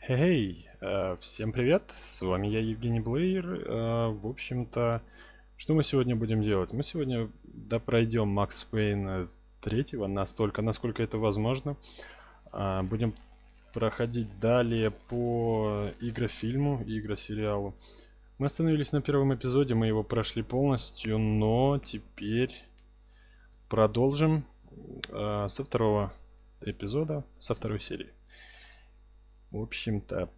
Хей, всем привет, с вами я, Евгений Блейер. В общем-то, что мы сегодня будем делать? Мы сегодня допройдем Макс Пейна третьего настолько, насколько это возможно. Будем проходить далее по игрофильму, игросериалу. Мы остановились на первом эпизоде, мы его прошли полностью, но теперь продолжим со второго эпизода, со второй серии. В общем-то,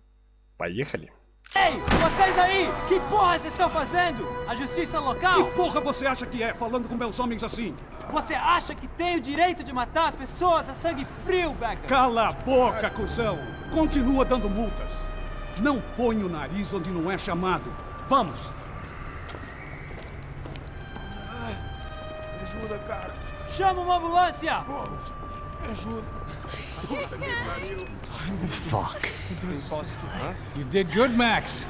поехали. Ei, vocês aí! Que porra vocês estão fazendo? A justiça local? Que porra você acha que é, falando com meus homens assim? Você acha que tem o direito de matar as pessoas a sangue frio, Becker? Cala a boca, cuzão! Continua dando multas. Não põe o nariz onde não é chamado. Vamos! Me ajuda, cara. Chama uma ambulância! Pô, me ajuda. Fuck. You did good, Max.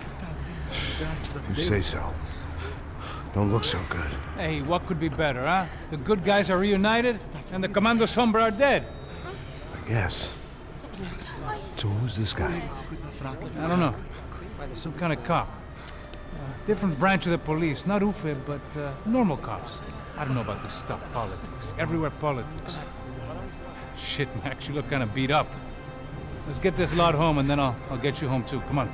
You say so. Don't look so good. Hey, what could be better, huh? The good guys are reunited, and the Commando Sombra are dead. I guess. So who's this guy? I don't know. Some kind of cop. Different branch of the police. Not UFE, but normal cops. I don't know about this stuff, politics. Everywhere politics. Shit, Max, you look kind of beat up. Let's get this lot home, and then I'll get you home too. Come on.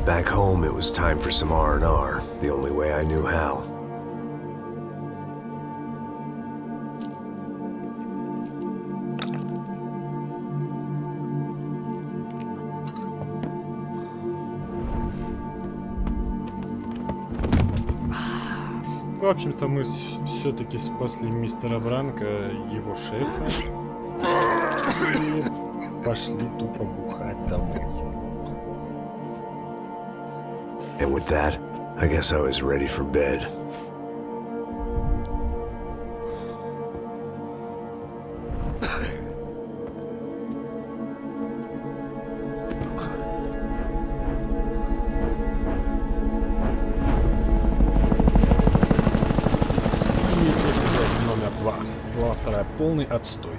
Back home, it was time for some R&R, the only way I knew how. В общем-то, мы все-таки спасли мистера Бранка, его шефа, и пошли тупо бухать домой. And with that, I guess I was ready for bed. Номер 2. Глава 2. Полный отстой.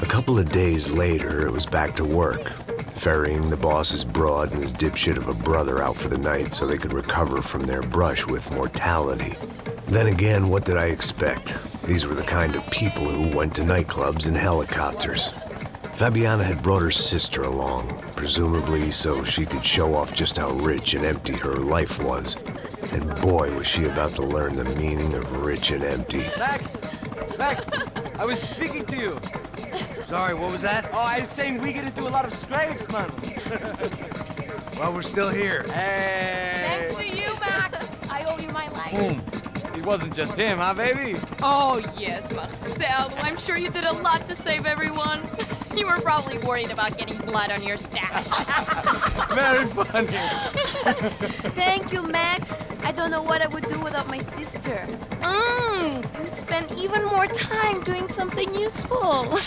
A couple of days later, it was back to work, ferrying the boss's broad and his dipshit of a brother out for the night so they could recover from their brush with mortality. Then again, what did I expect? These were the kind of people who went to nightclubs in helicopters. Fabiana had brought her sister along, presumably so she could show off just how rich and empty her life was. And boy, was she about to learn the meaning of rich and empty. Max! Max! I was speaking to you! Sorry, what was that? Oh, I was saying we gotta do a lot of scrapes, man! Well, we're still here. Hey! Thanks to you, Max. I owe you my life. Boom. It wasn't just him, huh, baby? Oh, yes, Marcel. I'm sure you did a lot to save everyone. You were probably worried about getting blood on your stash. Very funny! Thank you, Max. I don't know what I would do without my sister. Spend even more time doing something useful.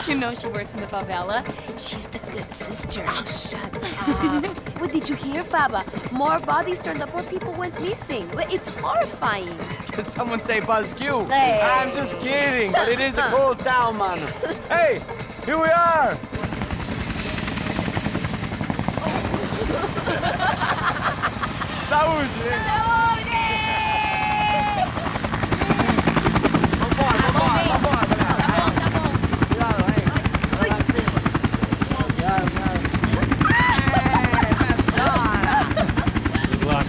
You know she works in the favela. She's the good sister. Oh, shut up. What did you hear, Baba? More bodies turned up, more people went missing. It's horrifying. Did someone say Buzz Q? Hey. I'm just kidding, but it is a cool town, man. Hey, here we are! Saúde! Vambora, galera. Cuidado, hein? Good luck.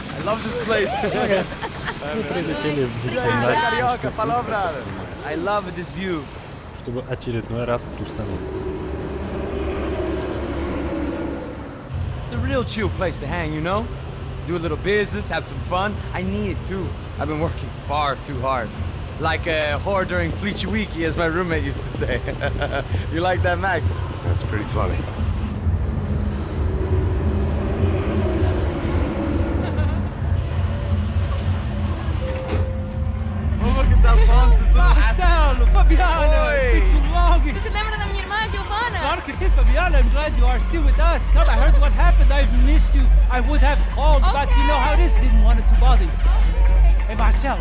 I love this place. Мы прилетели в Carioca, Викторию, falou, brother. I love this view. чтобы очередной раз тусануть. It's a real chill place to hang, you know? Do a little business, have some fun. I need it too. I've been working far too hard. Like a whore during Fleechy Weeky, as my roommate used to say. You like that, Max? That's pretty funny. glad you are still with us. Come, I heard what happened. I've missed you. I would have called, but you know how it is. Didn't want it to bother you. Hey, Marcel.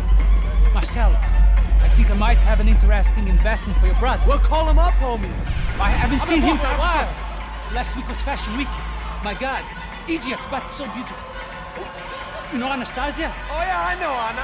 I think I might have an interesting investment for your brother. Well, call him up, homie. I haven't seen him for a while. Last week was Fashion Week. My God, Egypt, but so beautiful. You know Anastasia? Oh, yeah, I know Anna.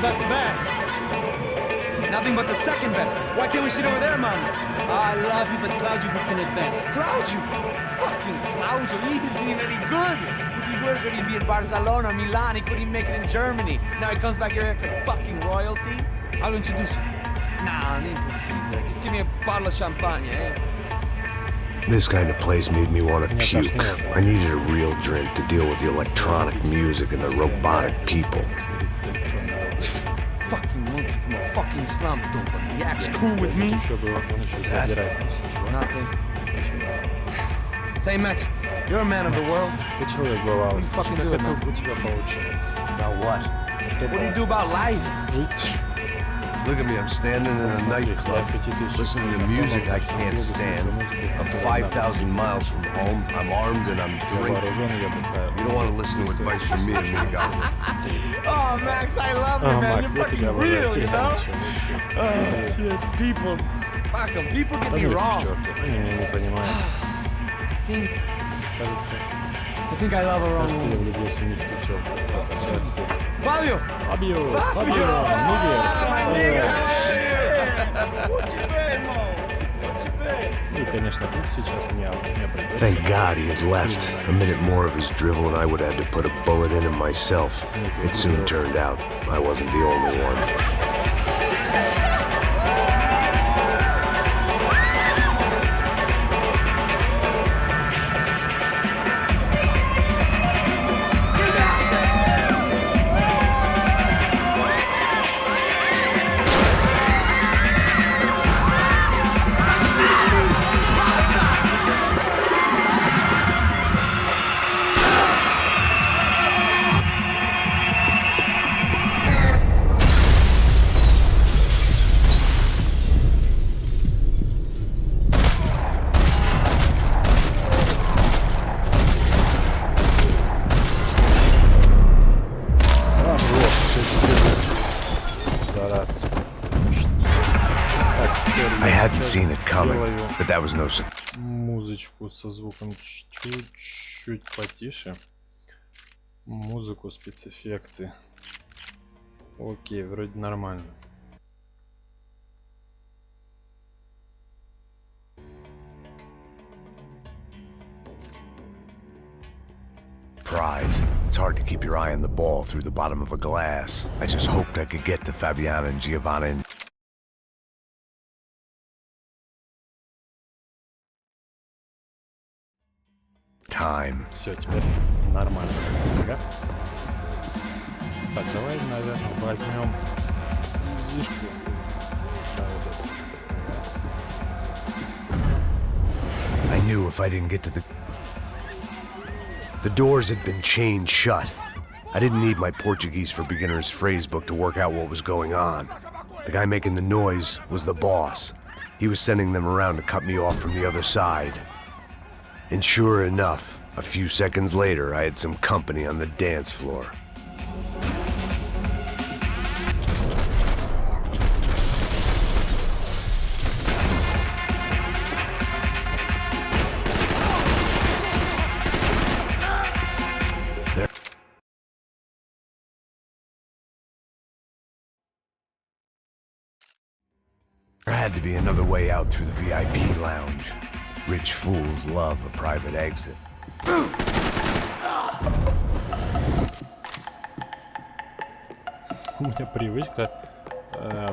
But the best. Nothing but the second best. Why can't we sit over there, man? I love you, but Claudio booked in advance. Claudio? Fucking Claudio, he isn't even any good. If he were good, he'd be in Barcelona, Milan, he couldn't make it in Germany. Now he comes back here and acts like fucking royalty. I'll introduce you. Nah, nem precisa. Just give me a bottle of champagne, eh? This kind of place made me want to puke. I needed a real drink to deal with the electronic music and the robotic people. Fucking monkey from a fucking slum. He acts cool with me. Nothing. Say, Max, you're a man of the world. Ты человек бывалый. What do you fucking do, Как man? это у тебя получается? About what? What do you do about life? Жить. Look at me, I'm standing in a nightclub, listening to music I can't stand. I'm 5,000 miles from home, I'm armed and I'm drinking. You don't want to listen to advice from me and me, God. Oh, Max, I love you, man. Макс, You're я тебя fucking обожаю. real, you know? Oh, shit. People. Fuck 'em. People get me wrong. Они меня не понимают. I think I love her wrong. Кажется, я влюбился не в ту телку. Fabio! Фабио! My nigga, Ну и, конечно, тут сейчас не Thank God he had left. A minute more of his drivel and I would have had to put a bullet in him myself. It soon turned out I wasn't the only one. I hadn't seen it coming, but that was no surprise. Музычку со звуком чуть-чуть потише. Музыку, спецэффекты. Окей, вроде нормально. It's hard to keep your eye on the ball through the bottom of a glass. I just hoped I could get to Fabiana and Giovanna in time. Все, теперь нормально. Ага. Так, давай, наверное, возьмем дишку. Да, вот это. I knew if I didn't get to the doors had been chained shut. I didn't need my Portuguese for Beginners phrase book to work out what was going on. The guy making the noise was the boss. He was sending them around to cut me off from the other side. And sure enough, a few seconds later, I had some company on the dance floor. There had to be another way out through the VIP lounge. Rich fools love a private exit. У меня привычка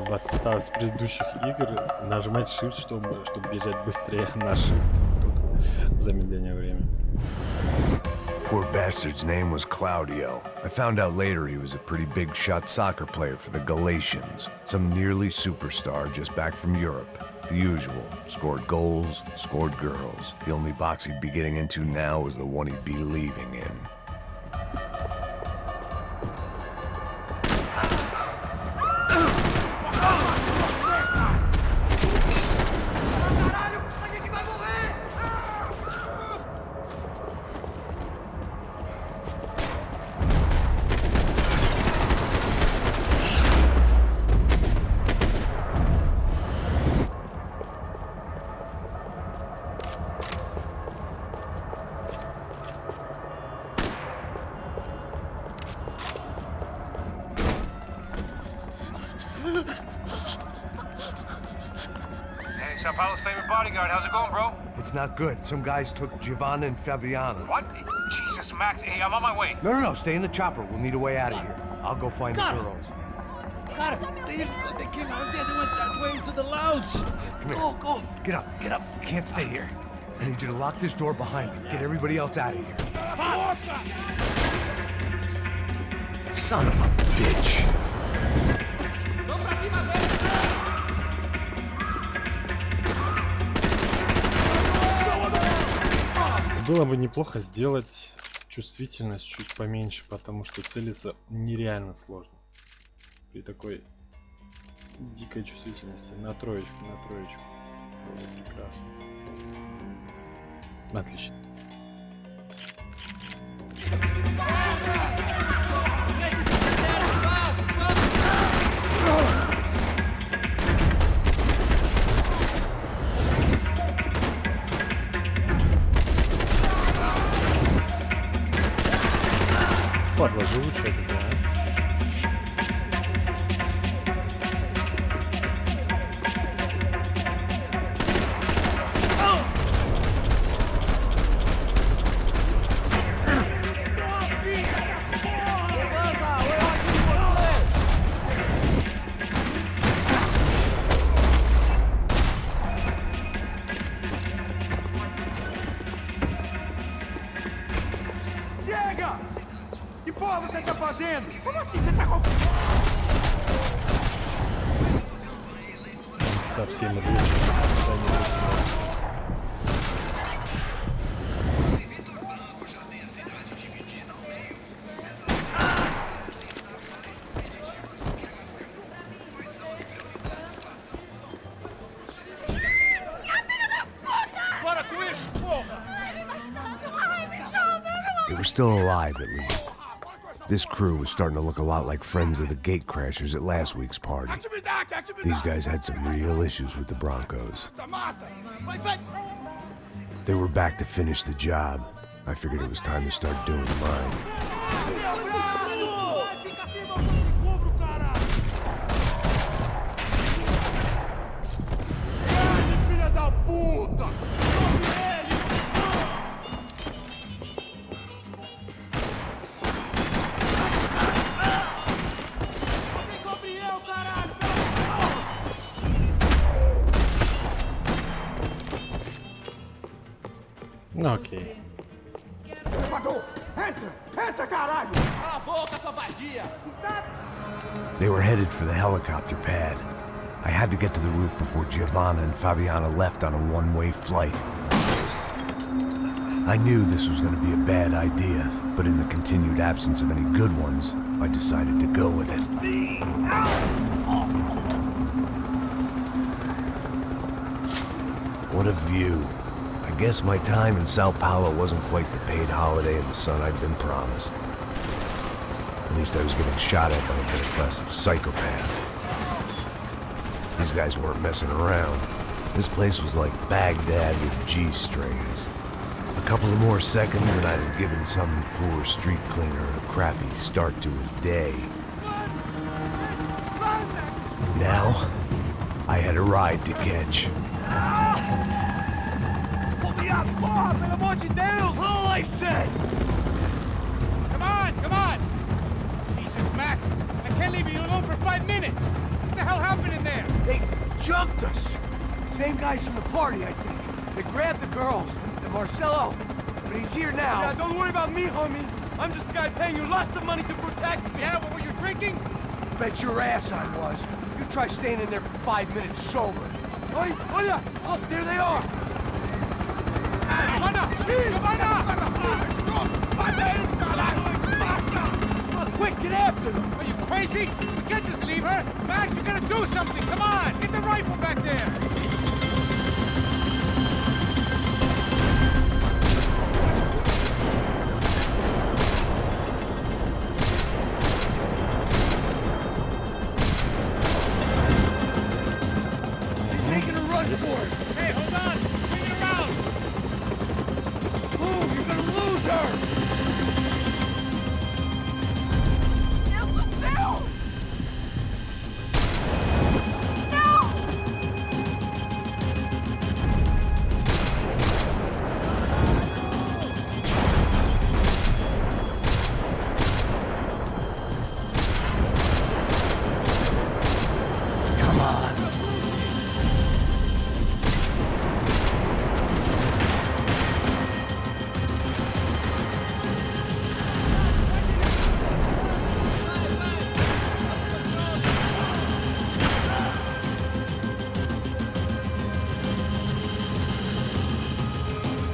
воспиталась с предыдущих игр нажимать Shift, чтобы бежать быстрее на Shift. Тут замедление времени. Poor bastard's name was Claudio. I found out later he was a pretty big shot soccer player for the Galatians. Some nearly superstar just back from Europe. The usual. Scored goals, scored girls. The only box he'd be getting into now was the one he'd be leaving in. Сан-Паулу's favorite bodyguard. How's it going, bro? It's not good. Some guys took Giovanna and Fabiana. What? Jesus, Max. Hey, I'm on my way. No, stay in the chopper. We'll need a way out of here. I'll go find the girls. Cara, they came out of there. They went that way into the lounge. Go. Get up. You can't stay here. I need you to lock this door behind me. Get everybody else out of here. Son of a bitch. Было бы неплохо сделать чувствительность чуть поменьше, потому что целиться нереально сложно. При такой дикой чувствительности. На троечку. Было прекрасно. Отлично. Падла живучая такая, а? Совсем They were still alive, at least. This crew was starting to look a lot like friends of the gatecrashers at last week's party. These guys had some real issues with the Broncos. They were back to finish the job. I figured it was time to start doing mine. Окей. They were headed for the helicopter pad. I had to get to the roof before Giovanna and Fabiana left on a one-way flight. I knew this was going to be a bad idea, but in the continued absence of any good ones, I decided to go with it. What a view. I guess my time in Сан-Паулу wasn't quite the paid holiday in the sun I'd been promised. At least I was getting shot at by a bit aggressive psychopath. These guys weren't messing around. This place was like Baghdad with G-strings. A couple of more seconds and I'd have given some poor street cleaner a crappy start to his day. Now, I had a ride to catch. Pull me up! Porra, pelo amor de Deus! All I said! Come on, come on! Jesus, Max, I can't leave you alone for 5 minutes! What the hell happened in there? They jumped us! Same guys from the party, I think. They grabbed the girls, and Marcelo. But he's here now. Yeah, don't worry about me, homie. I'm just a guy paying you lots of money to protect me. Yeah, what were you drinking? Bet your ass I was. You try staying in there for 5 minutes sober. Oi, olha! Look, there they are! Quick, get after them! Are you crazy? We can't just leave her! Max, you gotta do something! Come on! Get the rifle back there! She's making a run for it! Hey, hold on! Bring it around! Move, you're gonna lose her!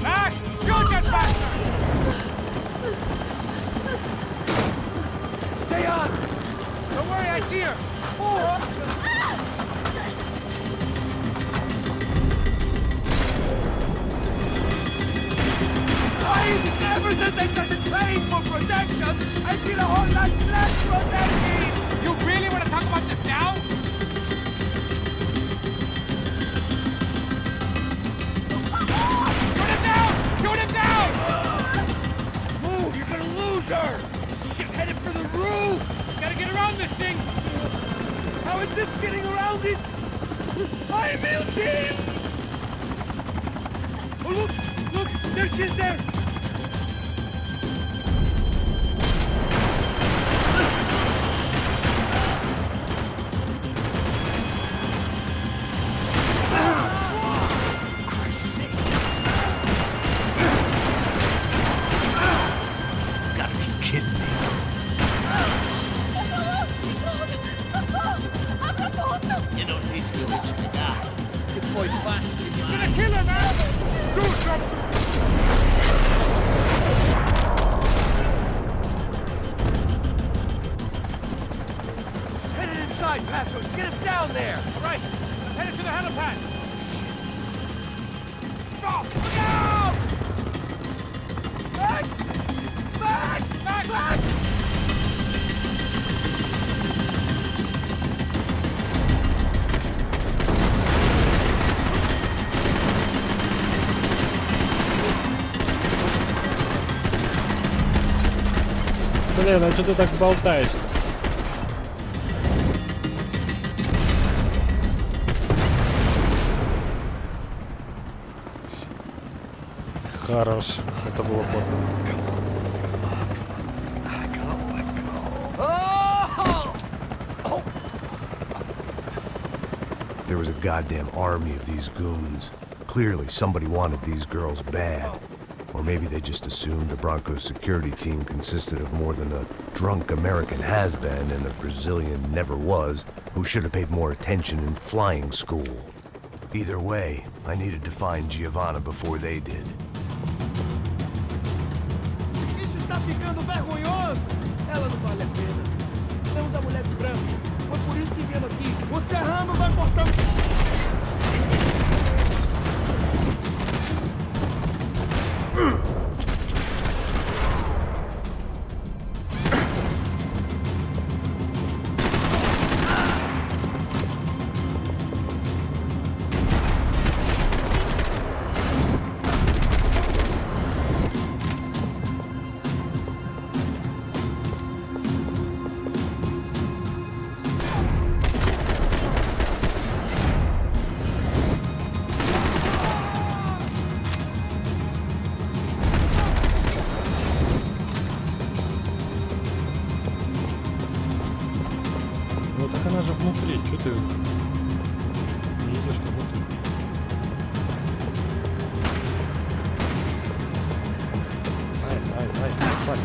Max, shoot that bastard! Stay on! Don't worry, I see her! Why is it ever since I started paying for protection, I feel a whole lot less protected? You really want to talk about this now? Shoot him down! Shoot him down! Move, you're gonna lose her! She's headed for the roof! Gotta get around this thing! How is this getting around it? I'm melting! Oh, look! Look! There she is there! Gotta be kidding me. You don't discourage me now. Você foi fácil He's gonna kill her, man! Do something! She's headed inside, Passos! Get us down there! All right, I'm headed to the helipad. Drop! Look out! Max! Max! Max! Max! Блин, а что ты так болтаешь-то? Хорош. Это было плохо. There was a goddamn army of these goons. Clearly, somebody wanted these girls bad. Or maybe they just assumed the Broncos security team consisted of more than a drunk American has-been and a Brazilian never-was who should have paid more attention in flying school. Either way, I needed to find Giovanna before they did. Isso está ficando vergonhoso! Ela não vale a pena. Temos a mulher de branco. Foi por isso que viemos aqui. O Serrano vai cortar... внутри, что ты не идешь на внутрь? Ай.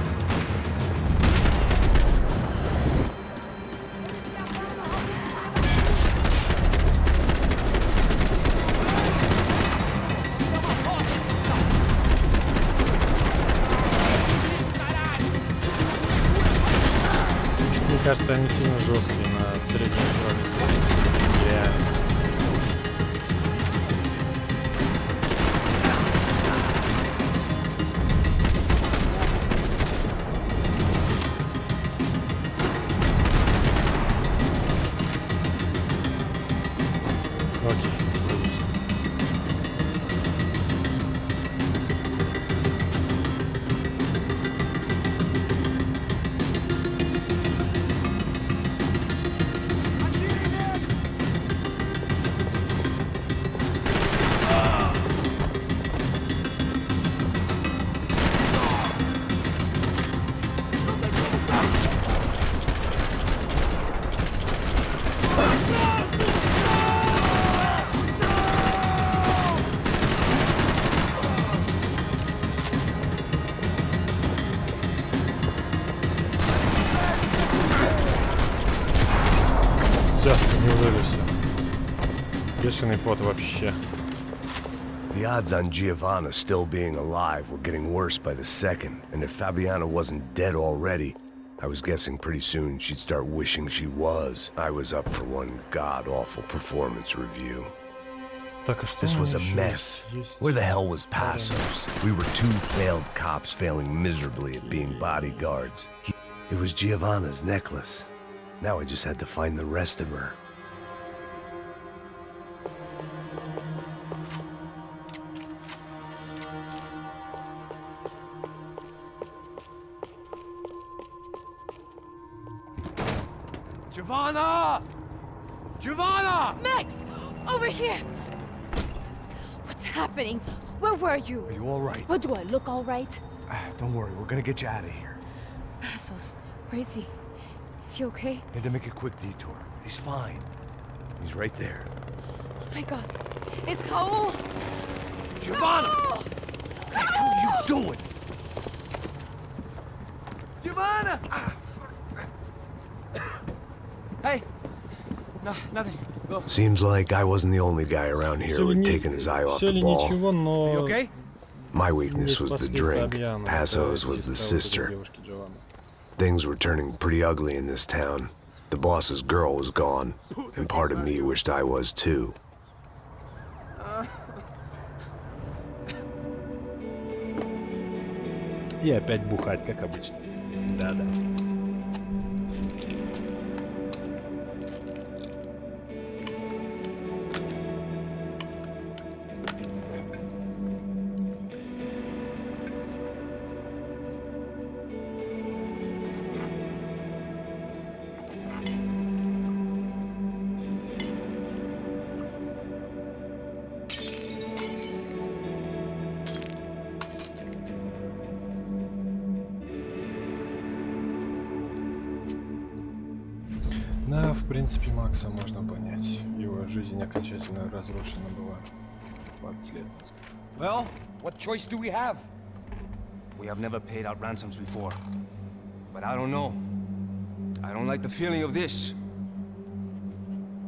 Мне кажется, они сильно жесткие на среднем уровне. Реально. Окей. Все, неужели все? Бешеный пот вообще. The odds on Giovanna still being alive were getting worse by the second, and if Fabiana wasn't dead already, I was guessing pretty soon she'd start wishing she was. I was up for one god-awful performance review. This was a mess. Where the hell was Passos? We were two failed cops failing miserably at being bodyguards. It was Giovanna's necklace. Now I just had to find the rest of her. Giovanna! Giovanna! Max! Over here! What's happening? Where were you? Are you all right? What, do I look all right? Don't worry, we're gonna get you out of here. Passos, where is he? Is he okay? Had to make a quick detour. He's fine. He's right there. Oh my god. It's Raul! Giovanna! Raul! What the hell are you doing? Giovanna! Hey! No, nothing. Go. Seems like I wasn't the only guy around here who had taken his eye off the ball. Ничего, но... You okay? My weakness was the drink. Passos was the sister. Things were turning pretty ugly in this town. The boss's girl was gone, and part of me wished I was too. И опять бухать, как обычно. Да-да. Да, в принципе, Макса можно понять. Его жизнь окончательно разрушена была. 20 лет. Well, what choice do we have? We have never paid out ransoms before. But I don't know. I don't like the feeling of this.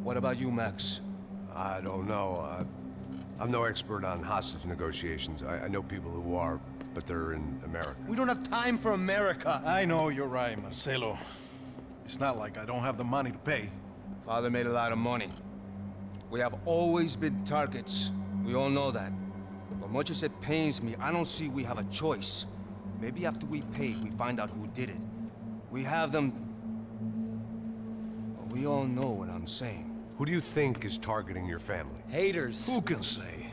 What about you, Max? I don't know. I'm no expert on hostage negotiations. I know people who are, but they're in America. We don't have time for America. I know you're right, Marcelo. It's not like I don't have the money to pay. Father made a lot of money. We have always been targets. We all know that. But much as it pains me, I don't see we have a choice. Maybe after we pay, we find out who did it. We have them... Well, we all know what I'm saying. Who do you think is targeting your family? Haters. Who can say?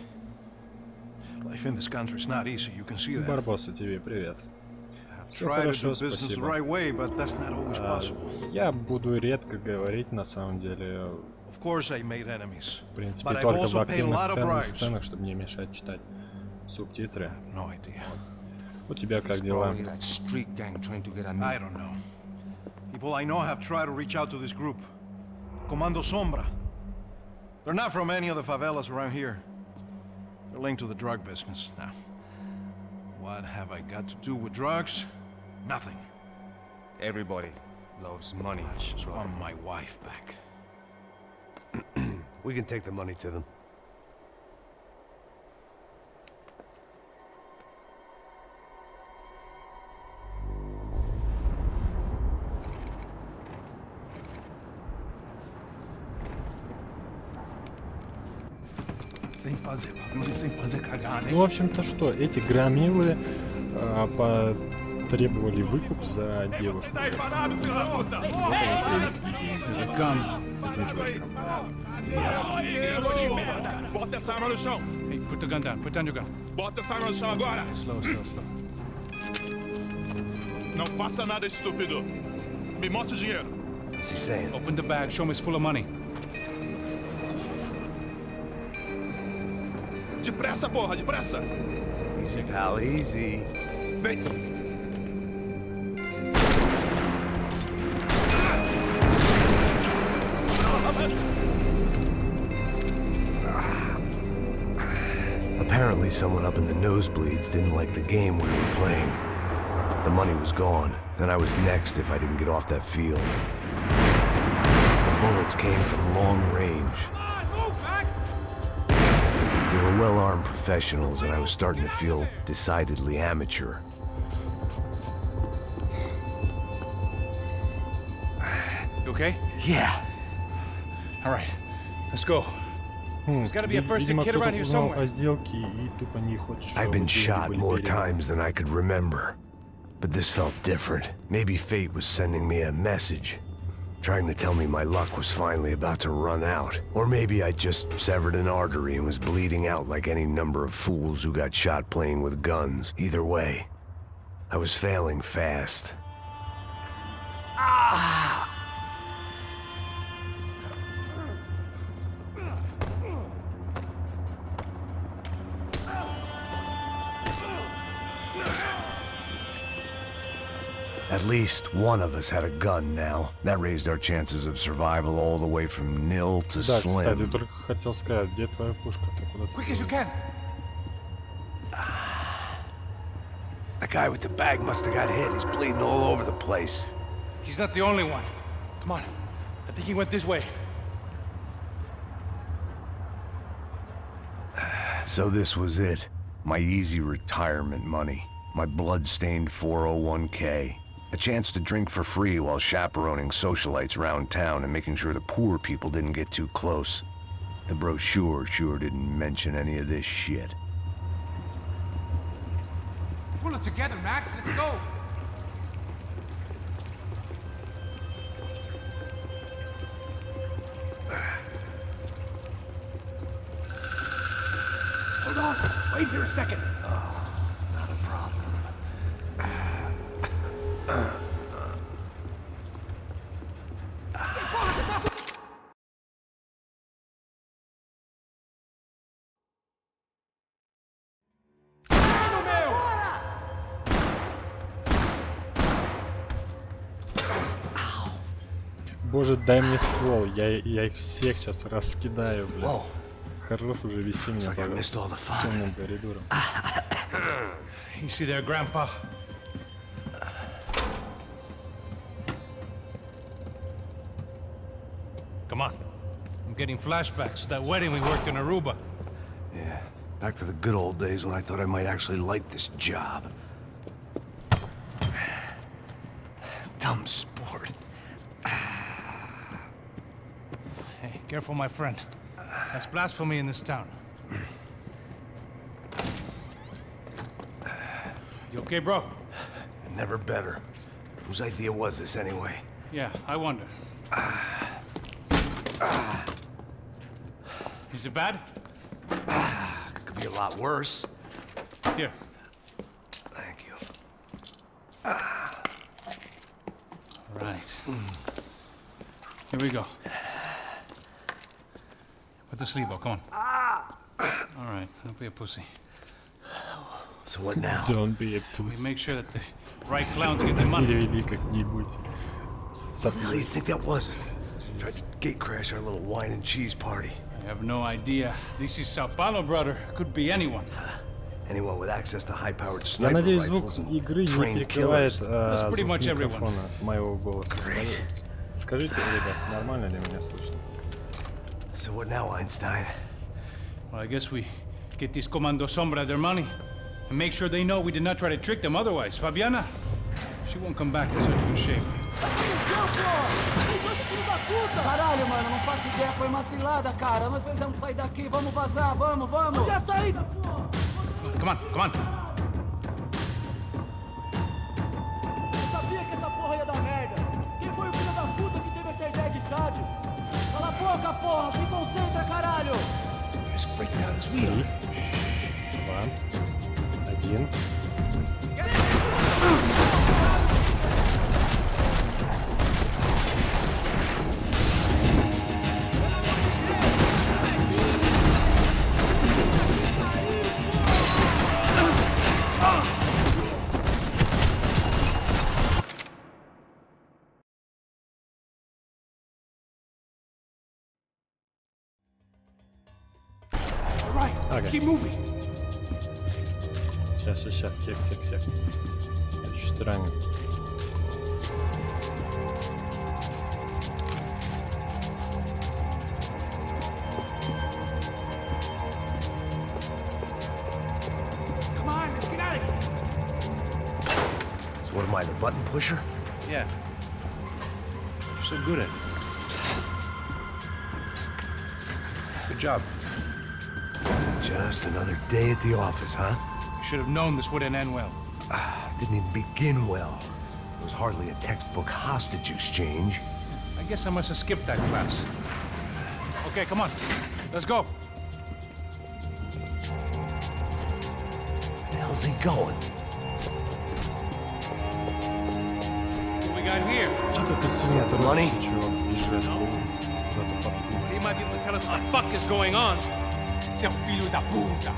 Life in this country is not easy, you can see that. Барбоса тебе привет. Все Try to хорошо, do business the спасибо. right way, but that's not always possible. Я буду редко говорить, на самом деле. Of course I made enemies, В принципе, but I've только в also paid a lot активных of bribes. сценах, чтобы не мешать читать субтитры. No idea. У тебя как It's дела? probably that street gang trying to get at me. I don't know. People I know have tried to reach out to this group. Comando Sombra. They're not from any of the favelas around here. They're linked to the drug business. Now, what have I got to do with drugs? Nothing. Everybody loves money. I just want my wife back. We can take the money to them. Ну, в общем-то, что, эти громилы потребовали выкуп за девушку. Вот они принесли деньги этим чувачкам. Bota essa arma no chão. Hey, put the gun down. Put down your gun. Bota essa arma no chão agora. Slow, slow, slow. Não faça nada, estúpido. Me mostra o dinheiro. What's he saying? Open the bag. Show me it's full of money. Depressa, porra, depressa. Easy, pal, easy. Vem. Apparently someone up in the nosebleeds didn't like the game we were playing. The money was gone, and I was next if I didn't get off that field. The bullets came from long range. They were well-armed professionals, and I was starting to feel decidedly amateur. You okay? Yeah. All right, let's go. There's got to be a first aid kit around here somewhere. I've been shot more times than I could remember. But this felt different. Maybe fate was sending me a message, trying to tell me my luck was finally about to run out. Or maybe I just severed an artery and was bleeding out like any number of fools who got shot playing with guns. Either way, I was failing fast. At least one of us had a gun now. That raised our chances of survival all the way from nil to Да, slim. кстати, только хотел сказать, где твоя пушка-то? Куда ты? Quick as you can. The guy with the bag must have got hit. He's bleeding all over the place. He's not the only one. Come on. I think he went this way. So this was it. My easy retirement money. My blood-stained 401k. A chance to drink for free while chaperoning socialites around town and making sure the poor people didn't get too close. The brochure sure didn't mention any of this shit. Pull it together, Max. Let's go. Hold on. Wait here a second. Not a problem. Боже, дай мне ствол, я их всех сейчас раскидаю, бля. Хорош уже вести меня по темным коридорам. You see there, Grandpa? Come on. I'm getting flashbacks to that wedding we worked in Aruba. Yeah, back to the good old days when I thought I might actually like this job. Dumb sport. Hey, careful, my friend. That's blasphemy in this town. You okay, bro? Never better. Whose idea was this anyway? Yeah, I wonder. Is it bad? Could be a lot worse. Here. Thank you. All right. Here we go. Put the sleeve on, come on. All right, don't be a pussy. So what now? Don't be a We pussy. make sure that the right clowns get their money. Переведи как-нибудь. What the hell do you think that was? Tried to gate crash our little wine and cheese party. I have no idea. This is Sao Paulo, brother. Could be anyone. Anyone with access to high-powered Я sniper надеюсь, звук rifles and игры не trained перекрывает killers. звук pretty much everyone. микрофона моего голоса. Скажите, ребят, нормально ли меня слышно? So what now, Einstein? Well, I guess we get these Comando Sombra their money and make sure they know we did not try to trick them otherwise. Fabiana, she won't come back in such good shape. Caralho, mano, não faço ideia, foi uma cilada, cara. Nós precisamos sair daqui, vamos vazar, vamos! Onde é a saída, porra? Come on, come on. Eu sabia que essa porra ia dar merda. Quem foi o filho da puta que teve essa ideia de estádio? Cala a boca, porra! Se concentra, caralho! Just freaked out his wheel. 2, 1. Let's keep moving. Сейчас. Сек. Я чуть ранен. Come on, let's get out of here. So what am I, the button pusher? Yeah. You're so good at it. Good job. Just another day at the office, huh? You should have known this wouldn't end well. Didn't even begin well. It was hardly a textbook hostage exchange. I guess I must have skipped that class. Okay, come on. Let's go. Where the hell's he going? What we got here? Что-то ты сильно the money? торопишься, чувак, бежать. You might be able to tell us what the fuck is going on. Seu filho da puta.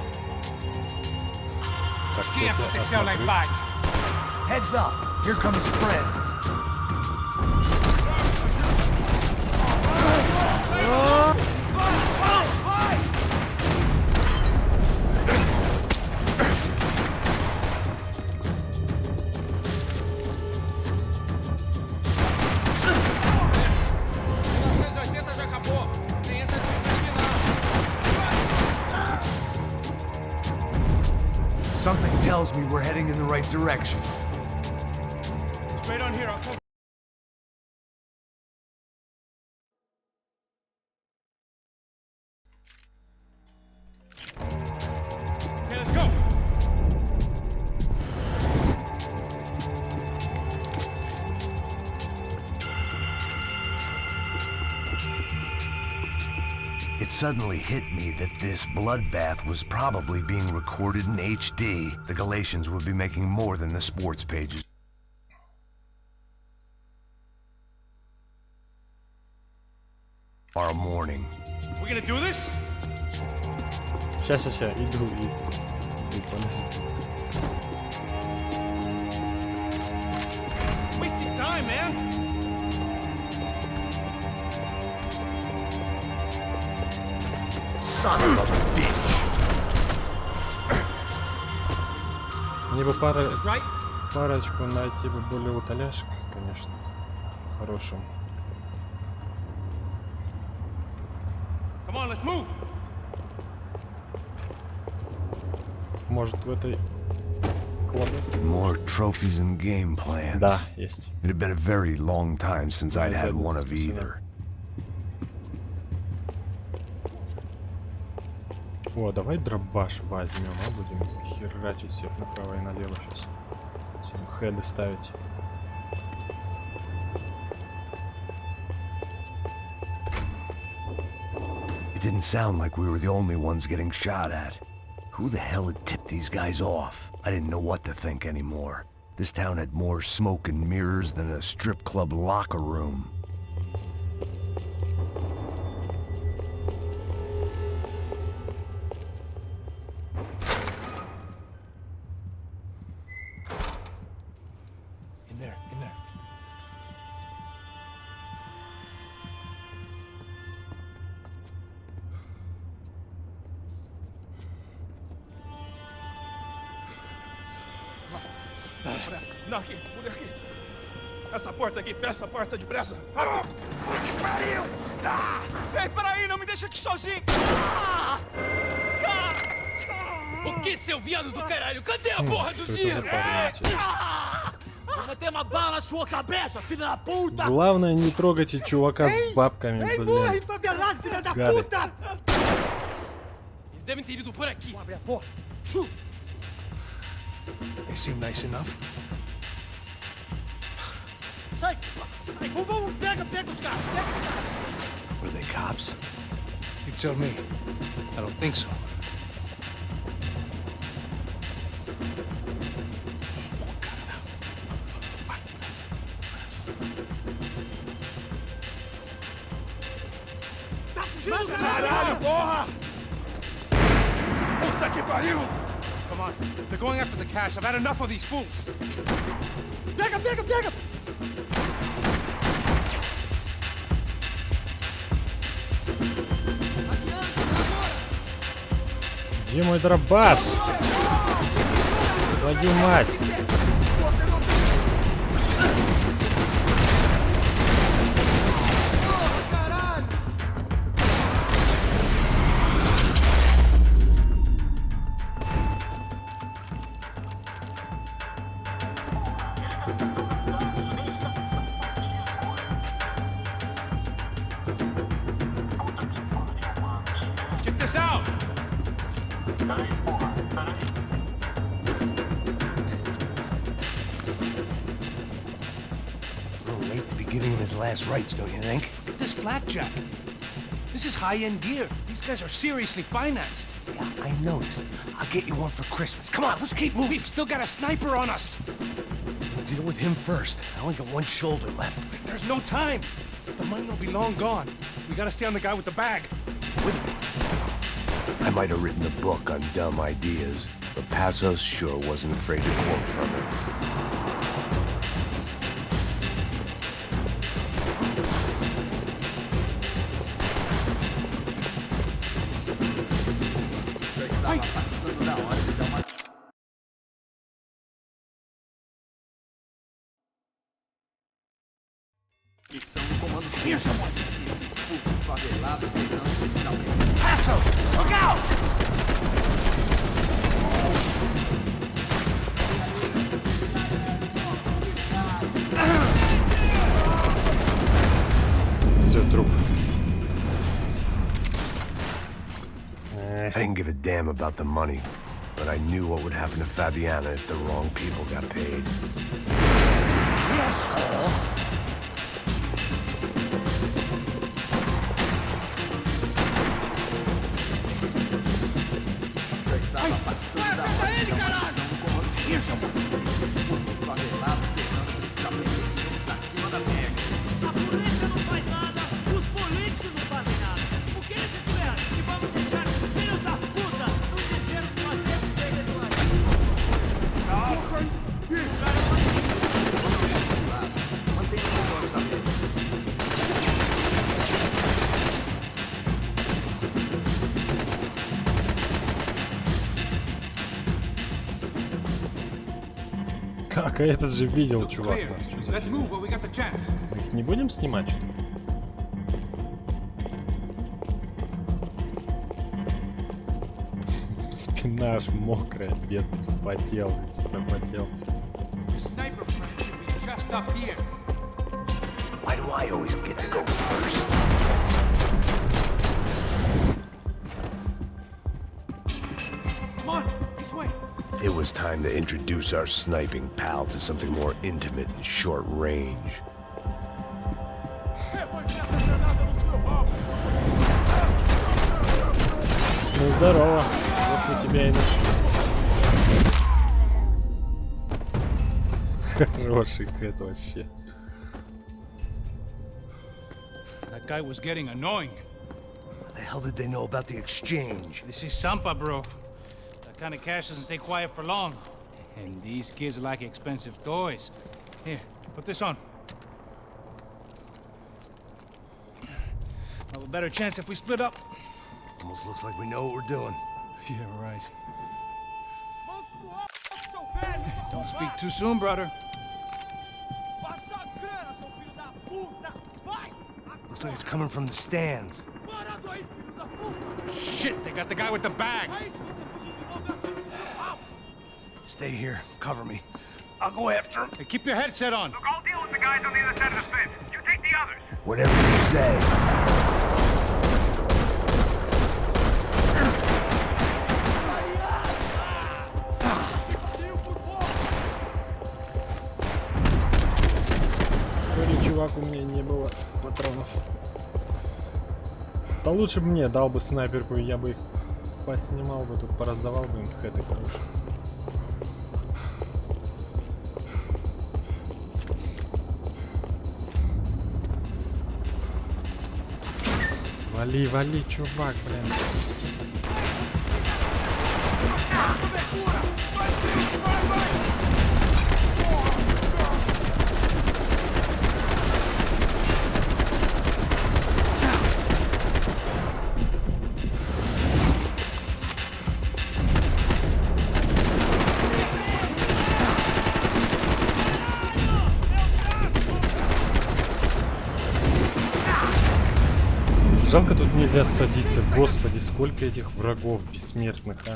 Так, O que aconteceu lá embaixo? Heads up. Here come his friends. Something tells me we're heading in the right direction. Straight on here. I'll come. Okay, let's go. It suddenly hit me that this bloodbath was probably being recorded in HD. The Galatians would be making more than the sports pages. Tomorrow morning. We're gonna do this? Сейчас, иду, подождите. Wasting time, man. Son of a bitch! Мне бы парочку найти бы более утоляшек, конечно. Хорошим. Come on, let's move. Может, в этой кладовке? More trophies and game plans. Да, есть. It had been a very long time since I'd had one of either. О, давай дробаш возьмем, а будем херачить всех направо и налево сейчас. Всем хеды ставить. It didn't sound like we were the only ones getting shot at. Who the hell had tipped these guys off? I didn't know what to think anymore. This town had more smoke and mirrors than a strip club locker room. In there. Depressa. Não, aqui, por aqui. Essa porta aqui, fecha essa porta depressa. Pariu! Ei, peraí, não me deixa aqui sozinho! O que, seu viado do caralho? Cadê a porra do dinheiro? Vou ter uma bala na sua cabeça, filha da puta! Главное, не трогайте чувака с бабками, Ei, блин. morre, favelado, filha da Gado. puta! Eles devem ter ido por aqui. Abre a porta. They seem nice enough. Sai! Sai! Vamos, pega os caras! Pega os caras! Were they cops? You tell me. I don't think so. Tá fugindo, Caralho, porra! Puta que pariu! Come on. They're going after the cash. I've had enough of these fools. Pega, pega, pega! Где мой дробаш? Твою мать! Check this out. A little late to be giving him his last rites, don't you think? Look at this blackjack. This is high-end gear. These guys are seriously financed. Yeah, I noticed. I'll get you one for Christmas. Come on, let's keep moving. We've still got a sniper on us. We'll deal with him first. I only got one shoulder left. There's no time. The money will be long gone. We gotta stay on the guy with the bag. I might have written a book on dumb ideas, but Passos sure wasn't afraid to quote from it. Missão do comando Esse puto favelado secando precisa aprender. Passo! Look out! Все, труп. I didn't give a damn about the money, but I knew what would happen to Fabiana if the wrong people got paid. Yes! Já estava passando da hora de dar uma missão do comando Esse puto favelado secando precisa aprender que ele está acima das regras. A polícia não faz nada, os políticos não fazem nada. O que eles esperam? Que vamos deixar esses filhos da puta nos dizer o que fazer com perdedores? Mantenha os olhos abertos. Как? А этот же видел, чувак. Нас. Что за Let's фигня? move while we got the chance. Мы их не будем снимать, что ли? Спина аж мокрая, бедный, вспотел, весь пропотелся. Sniper friend should be just up here. Why do I always get to go first? Come on, this way. It was time to introduce our sniping pal to something more intimate and short range. Ну здорово, вот мы тебя и нашли. Хороший хэт вообще. That guy was getting annoying. How the hell did they know about the exchange? This is Sampa, bro. That kind of cash doesn't stay quiet for long. And these kids like expensive toys. Here, put this on. Have a better chance if we split up. Almost looks like we know what we're doing. Yeah, right. Don't Speak too soon, brother. Passa a grana, seu filho da puta! Vai! Looks like it's coming from the stands. Parado aí, filho da puta! Shit, they got the guy with the bag. Aí, se você fugir de novo, eu atiro no seu pau! Stay here. Cover me. I'll go after him. Hey, keep your headset on. Look, I'll deal with the guys on the other side of the fence. You take the others. Whatever you say. Сори, чувак, у меня не было патронов. Да лучше бы мне дал бы снайперку, и я бы их поснимал бы, тут пораздавал бы им хэты хорошие. Вали, вали, чувак, блин. Жалко, тут нельзя садиться. Господи, сколько этих врагов бессмертных, а.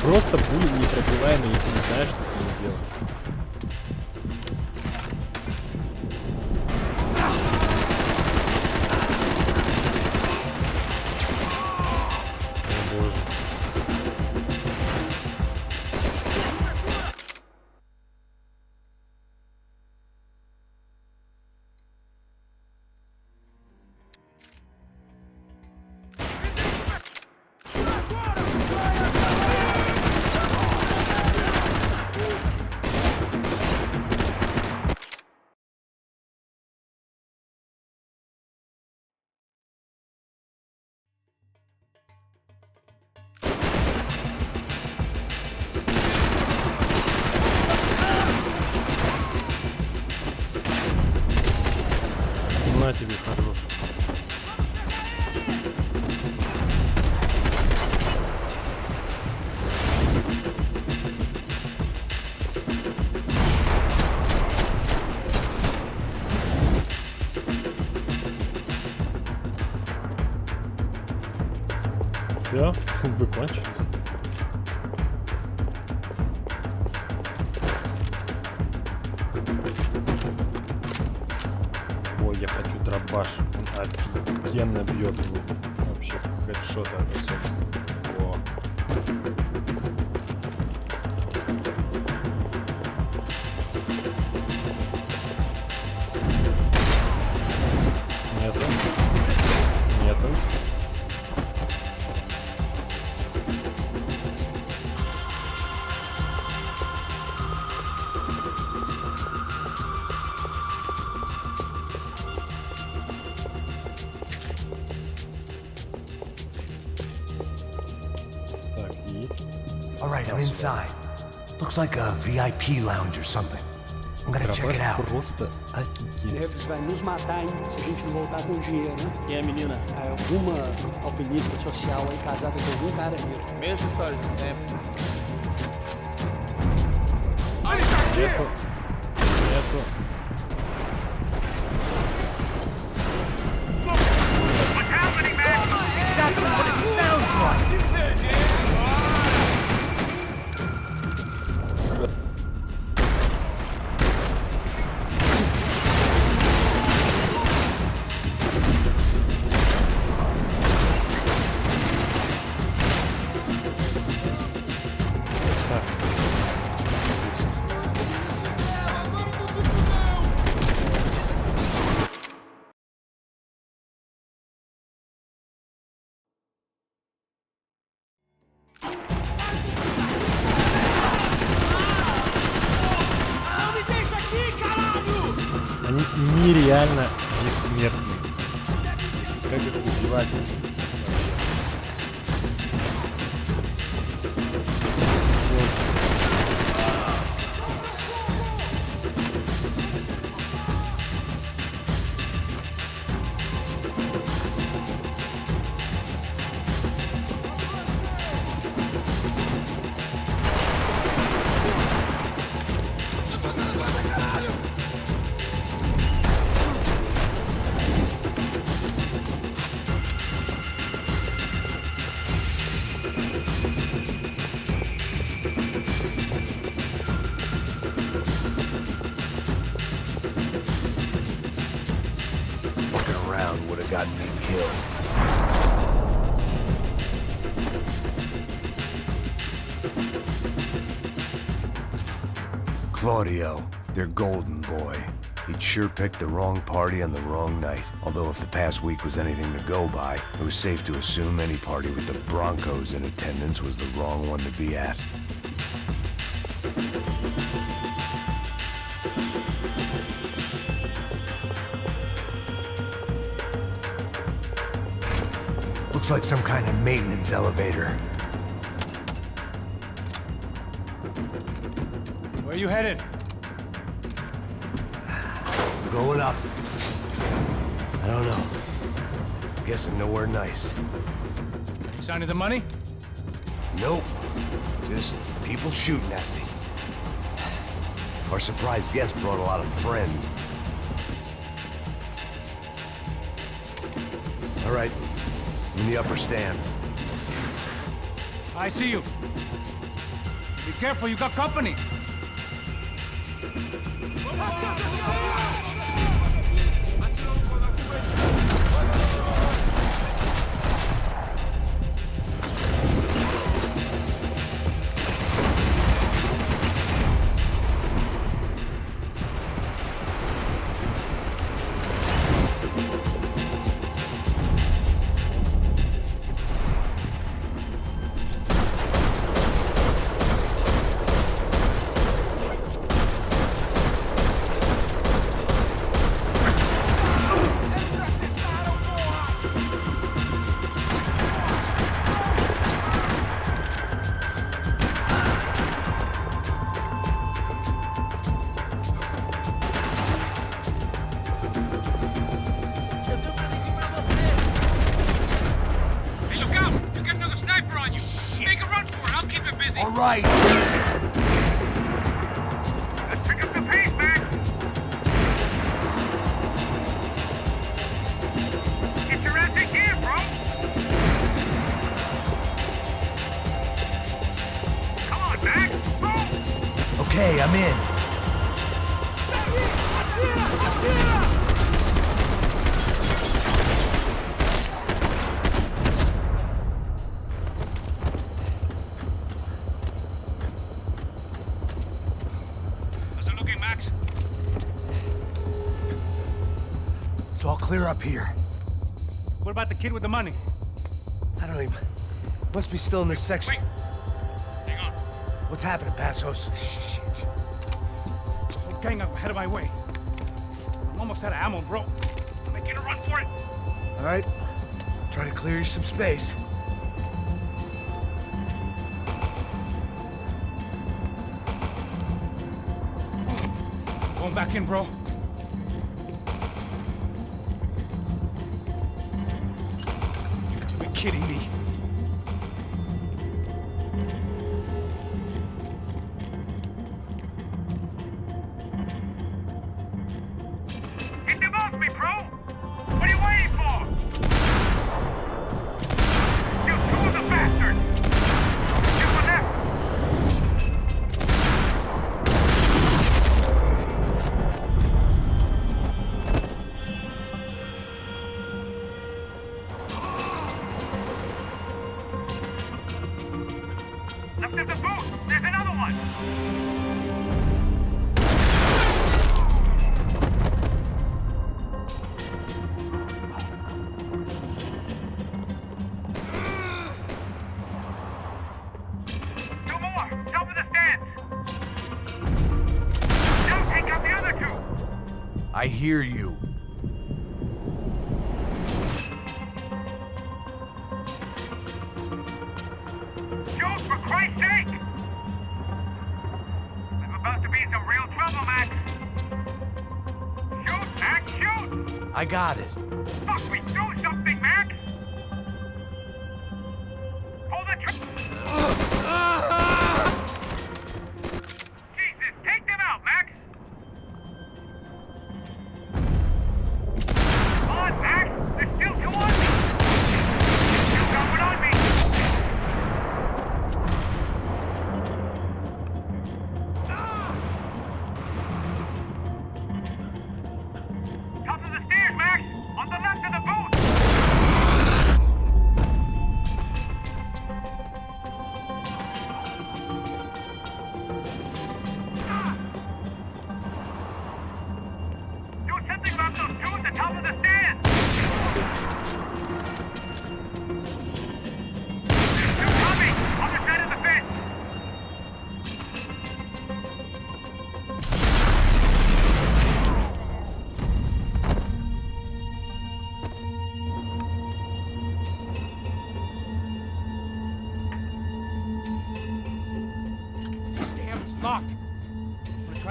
Просто пули непробиваемые, и ты не знаешь, что с ними делать. На тебе, хороший. Все, вы кончились. Ой, я хочу дробаш. Он офигенно бьет его. Вообще хедшота особо. О. Нету. Нету. All right, I'm inside. Looks like a VIP lounge or something. I'm gonna check it out. Просто Você vai nos matar, hein, se a gente não voltar com dinheiro, né? Quem é a menina? É alguma alpinista social aí casada com algum cara rico. Mesma história de sempre. Нету. Нету. Exactly what it sounds like. Они нереально бессмертны. Как их убивать? gotten me killed. Claudio, their golden boy. He'd sure picked the wrong party on the wrong night. Although if the past week was anything to go by, it was safe to assume any party with the Broncos in attendance was the wrong one to be at. Looks like some kind of maintenance elevator. Where you headed? Going up. I don't know. Guessing nowhere nice. Any sign of the money? Nope. Just people shooting at me. Our surprise guest brought a lot of friends. All right. In the upper stands. I see you. Be careful, you got company. Right. Let's pick up the pace, man. Get your ass in gear, bro. Come on, Max. Move. Okay, I'm in. It's all clear up here. What about the kid with the money? I don't even... Must be still in this section. Wait. Hang on. What's happening, Passos? There's a whole gang up ahead of my way. I'm almost out of ammo, bro. Making a run for it. All right. Try to clear you some space. Going back in, bro. You gotta be kidding me. Get them off me, bro. What are you waiting for? You two of the bastards. You for them. Left of the booth. There's another one. Two more. Top of the stands. Now take out the other two. I hear you. Shoot, for Christ's sake! I'm about to be in some real trouble, Max. Shoot, Max, shoot! I got it. Fuck me, do something, Max! Hold the Jesus, take them out, Max! Come on, Max! There's still two on me! You got one on me! Top of the stairs, Max! On the left of the booth!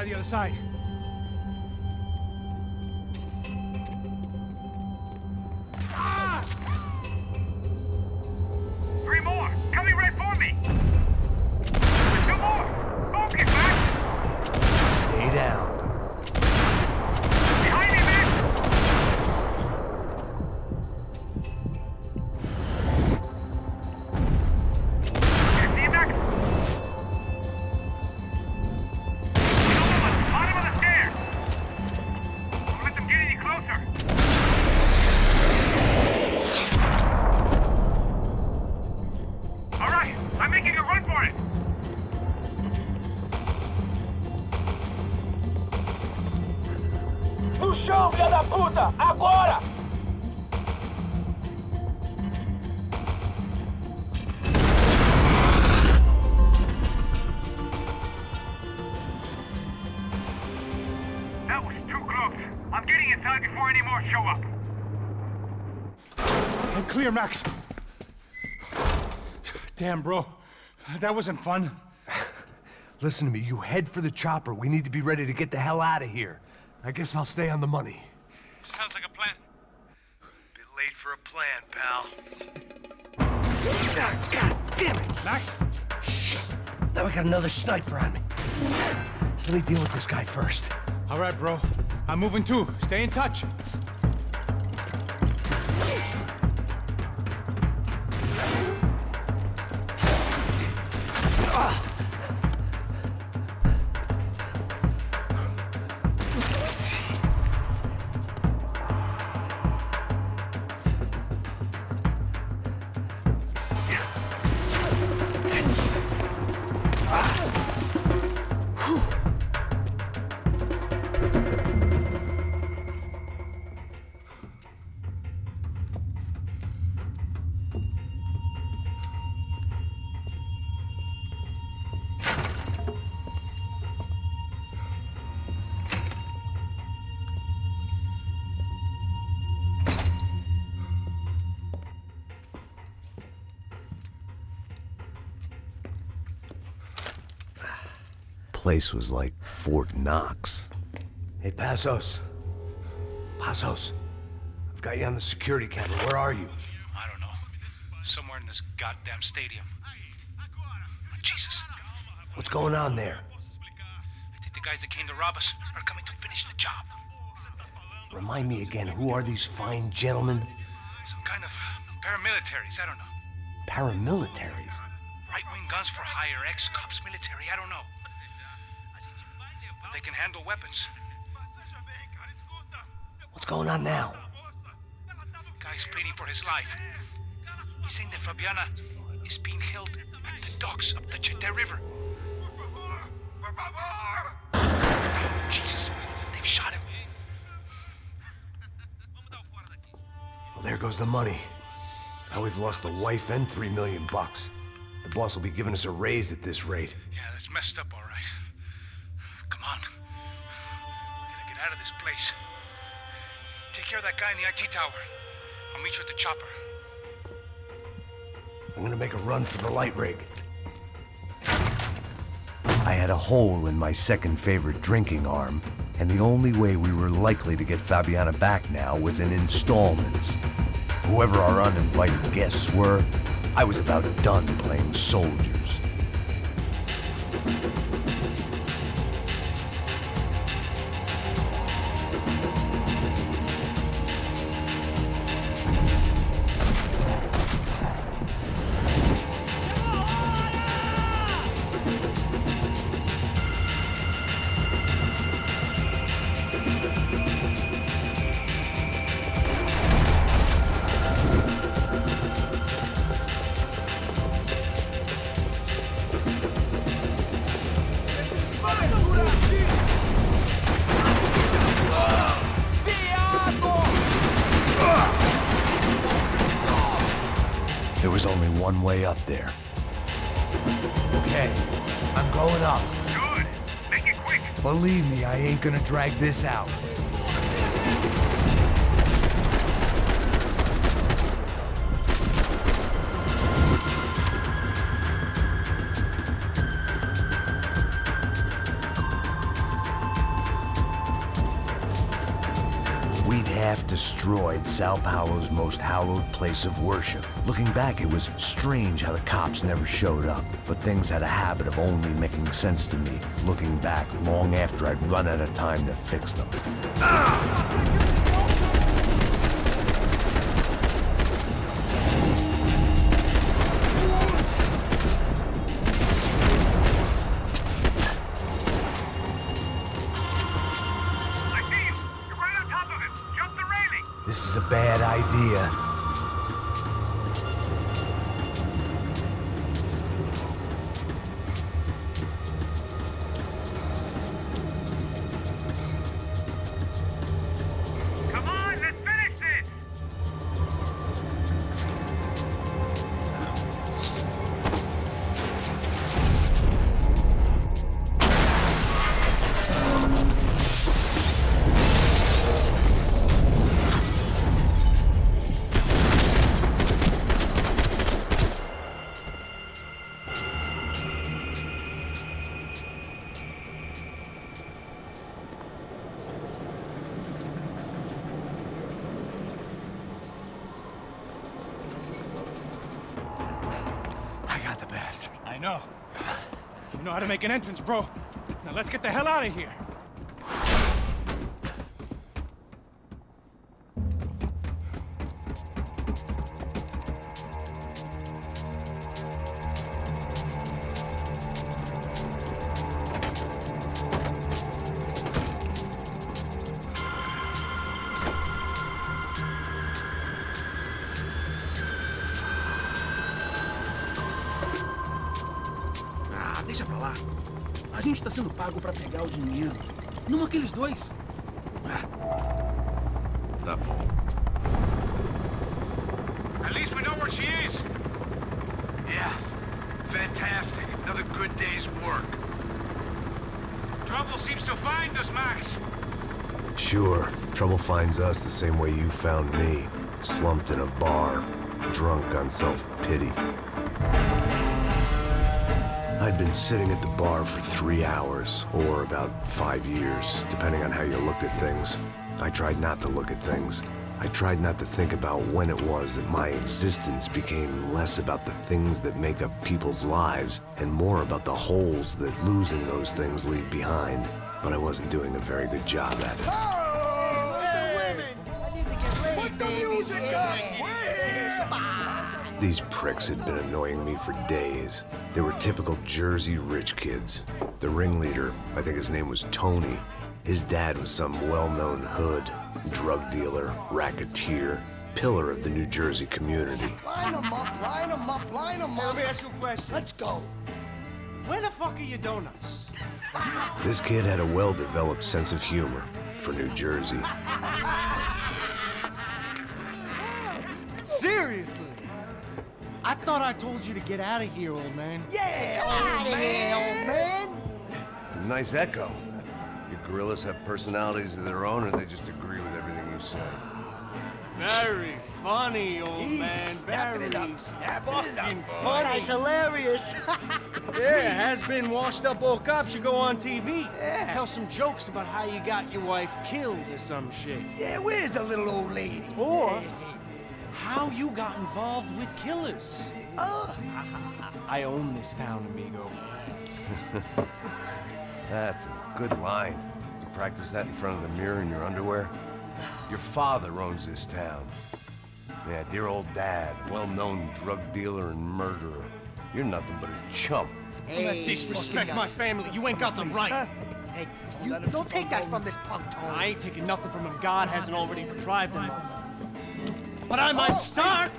the other side. Three more! Coming right for me! Two more! Focus, Max! Stay down. Behind me, Max! You see him, Max? Bottom of the stairs! Don't let them get any closer! All right, I'm making a run for it! No chão, filha da puta! Agora! That was too close. I'm getting inside before any more show up. I'm clear, Max. Damn, bro. That wasn't fun. Listen to me, you head for the chopper. We need to be ready to get the hell out of here. I guess I'll stay on the money. Sounds like a plan. Bit late for a plan, pal. God damn it! Max? Shit. Now we got another sniper on me. So let me deal with this guy first. All right, bro. I'm moving too. Stay in touch. Place was like Fort Knox. Hey, Passos. Passos. I've got you on the security camera. Where are you? I don't know. Somewhere in this goddamn stadium. Jesus. What's going on there? I think the guys that came to rob us are coming to finish the job. Remind me again, who are these fine gentlemen? Some kind of paramilitaries, I don't know. Paramilitaries? Right-wing guns for hire, ex-cops, military, I don't know. But they can handle weapons. What's going on now? Guy's pleading for his life. He's saying that Fabiana is being held at the docks of the Chete River. Jesus, they've shot him. Well, there goes the money. Now we've lost the wife and $3 million bucks. The boss will be giving us a raise at this rate. Yeah, that's messed up, all right. Come on. We gotta get out of this place. Take care of that guy in the IT tower. I'll meet you at the chopper. I'm gonna make a run for the light rig. I had a hole in my second favorite drinking arm, and the only way we were likely to get Fabiana back now was in installments. Whoever our uninvited guests were, I was about done playing soldiers. There was only one way up there. Okay, I'm going up. Good. Make it quick. Believe me, I ain't gonna drag this out. We'd half destroyed Sao Paulo's most hallowed place of worship. Looking back, it was strange how the cops never showed up. But things had a habit of only making sense to me, looking back long after I'd run out of time to fix them. This is a bad idea. Come on, let's finish this! I got the bastard. I know. You know how to make an entrance, bro. Now let's get the hell out of here. Ah, deixa pra lá. A gente tá sendo pago pra pegar o dinheiro. Não aqueles dois. Tá bom. At least we know where she is. Yeah, fantastic. Another good day's work. Trouble seems to find us, Max. Sure, trouble finds us the same way you found me. Slumped in a bar, drunk on self-pity. I'd been sitting at the bar for 3 hours, or about 5 years, depending on how you looked at things. I tried not to look at things. I tried not to think about when it was that my existence became less about the things that make up people's lives, and more about the holes that losing those things leave behind. But I wasn't doing a very good job at it. These pricks had been annoying me for days. They were typical Jersey rich kids. The ringleader, I think his name was Tony. His dad was some well-known hood, drug dealer, racketeer, pillar of the New Jersey community. Line them up, line them up, line them up. Let me ask you a question. Let's go. Where the fuck are your donuts? This kid had a well-developed sense of humor for New Jersey. Seriously? I thought I told you to get out of here, old man. Yeah, old man. It's a nice echo. Your gorillas have personalities of their own, or they just agree with everything you say? Very funny, old man. Snapping it up, Very snapping it up. fucking Oh, that's funny. hilarious. Yeah, has-been washed-up old cop should go on TV. Yeah. Tell some jokes about how you got your wife killed or some shit. Yeah, where's the little old lady? Or how you got involved with killers. Oh. I own this town, amigo. That's a good line. You practice that in front of the mirror in your underwear? Your father owns this town. Yeah, dear old dad, well-known drug dealer and murderer. You're nothing but a chump. Hey, Disrespect my family. You ain't got the right. Hey, you don't take that from this punk, Tony. I ain't taking nothing from him God hasn't already deprived him of. But I might start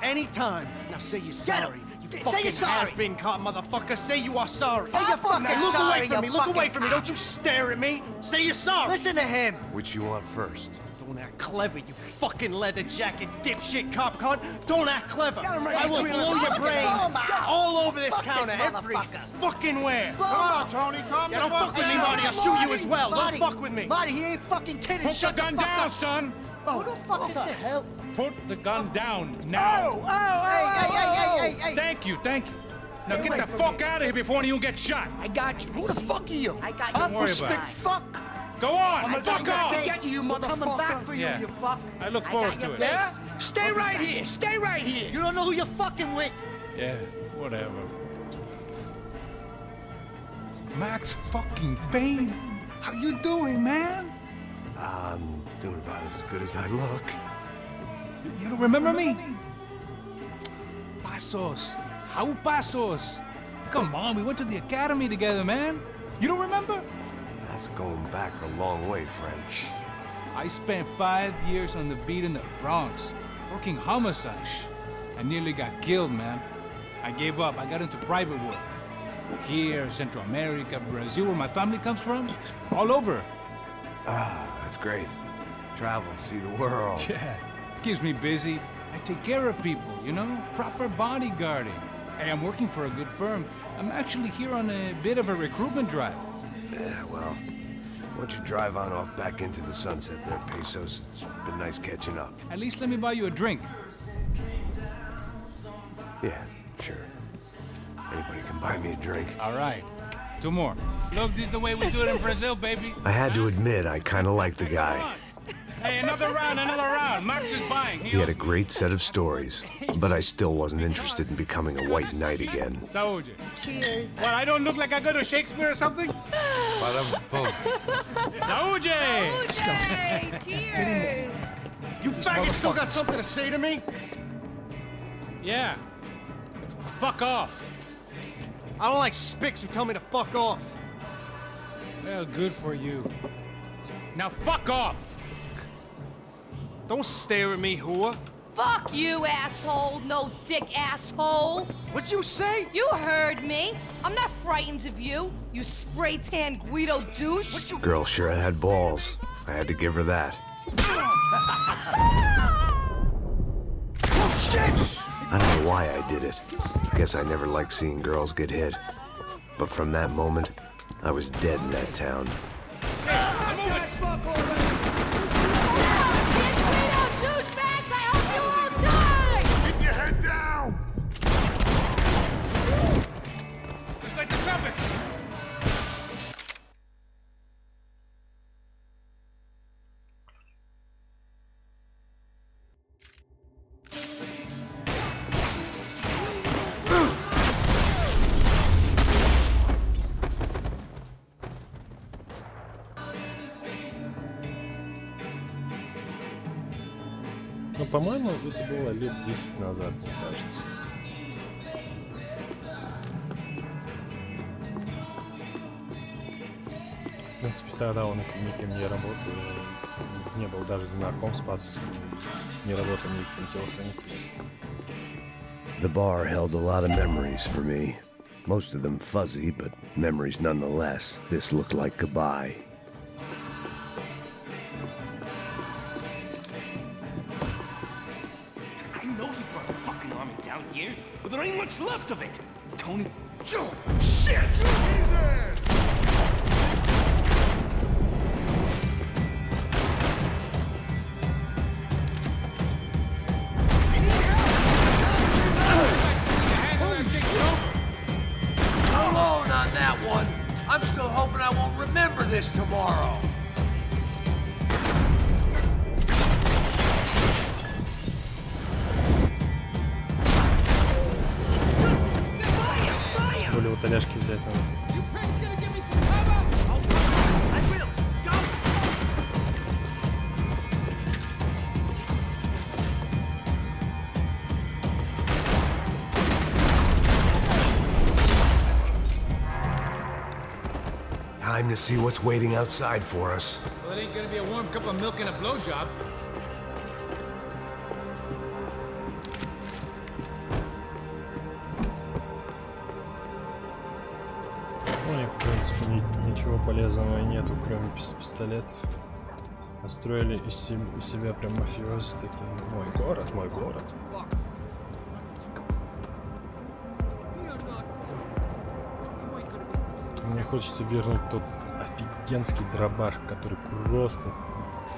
anytime. Now say you're sorry. You Say fucking you're sorry. has-been caught, motherfucker. Say you are sorry. Say you're fucking Look sorry, away from me. you Look away fucking from me. Don't you stare at me. Say you're sorry. Listen to him. Which you want first? Don't act clever, you fucking leather jacket dipshit cop cunt. Don't act clever. Got him right I will between blow us. your Look at brains him. all over this Fuck this counter, every motherfucker. fucking where. Blow him up. Tony, calm don't fuck with me, Marty. I'll shoot you as well. Marty, Don't fuck with me. Marty, he ain't fucking kidding. Put the Shut gun fuck down, up. son! Who the fuck is this? Hell? Put the gun down now! Hey. Thank you, thank you. Now Stay get away the from fuck me. out of here before you get shot! I got you. Who the fuck are you? I got Don't you. worry Pussy about it. fuck. Go on! I'm Fuck off! get you, motherfucker. Coming back for you, Yeah. you fuck. I look forward to it. Yeah? Stay right here. Stay right here. You don't know who you're fucking with. Yeah, whatever. Max fucking Payne, how you doing, man? I'm doing about as good as I look. You don't remember me? Pasos. How Pasos? Come on, we went to the academy together, man. You don't remember? That's going back a long way, friend. I spent 5 years on the beat in the Bronx, working homicide. I nearly got killed, man. I gave up. I got into private work. Here, Central America, Brazil, where my family comes from, all over. Ah, that's great. Travel, see the world. Yeah, keeps me busy. I take care of people, you know? Proper bodyguarding. Hey, I'm working for a good firm. I'm actually here on a bit of a recruitment drive. Yeah, well, why don't you drive on off back into the sunset there, Pesos? It's been nice catching up. At least let me buy you a drink. Yeah, sure. Anybody can buy me a drink. All right, 2 more. Look, this is the way we do it in Brazil, baby. I had to admit, I kind of liked the guy. Hey, another round, another round. Max is buying. He had a great set of stories, but I still wasn't interested in becoming a white knight again. Saúde. Cheers. What, I don't look like I go to Shakespeare or something? Saúde! Okay, cheers. You faggots still got something to say to me? Yeah. Fuck off. I don't like spics who tell me to fuck off. Well, good for you. Now fuck off! Don't stare at me, whore. Fuck you, asshole. No dick, asshole. What'd you say? You heard me. I'm not frightened of you, you spray-tan Guido douche. Girl sure had balls. I had to give her that. Oh, shit! I don't know why I did it. I guess I never liked seeing girls get hit. But from that moment, I was dead in that town. Keep your head down! Just like the trumpets! Ну, по-моему, это было лет 10 назад, мне кажется. В принципе, тогда он никем не работал, не был даже знаком с Пасосом, не работал никаким телохранителем. The bar held a lot of memories for me. Most of them fuzzy, but memories nonetheless. This looked like goodbye. I know you brought a fucking army down here, but there ain't much left of it. Tony. Joe! Shit! Alone on that one. I'm still hoping I won't remember this tomorrow. Более вот Оляшки взять надо. Time to see what's waiting outside for us. Well, it ain't gonna be a warm cup of milk and a blowjob. У них, в принципе, ничего полезного и нету, кроме пистолетов. Настроили из себя прям мафиози такие. Мой город, мой город. Мне хочется вернуть тот офигенский дробаш, который просто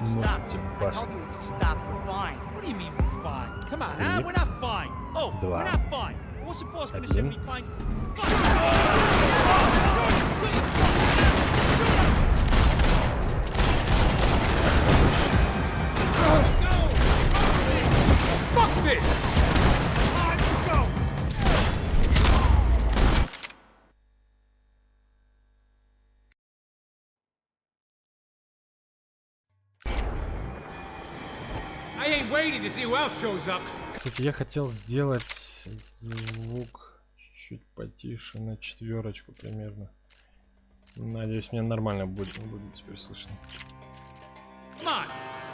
сносит себе башню. Stop, we're fine. What do you mean we're fine? Come on, huh? We're not fine. Oh, we're not fine. What's the boss gonna say we fine? I ain't waiting to see who else shows up. Кстати, я хотел сделать звук чуть потише, на 4 примерно. Надеюсь, мне нормально будет теперь слышно.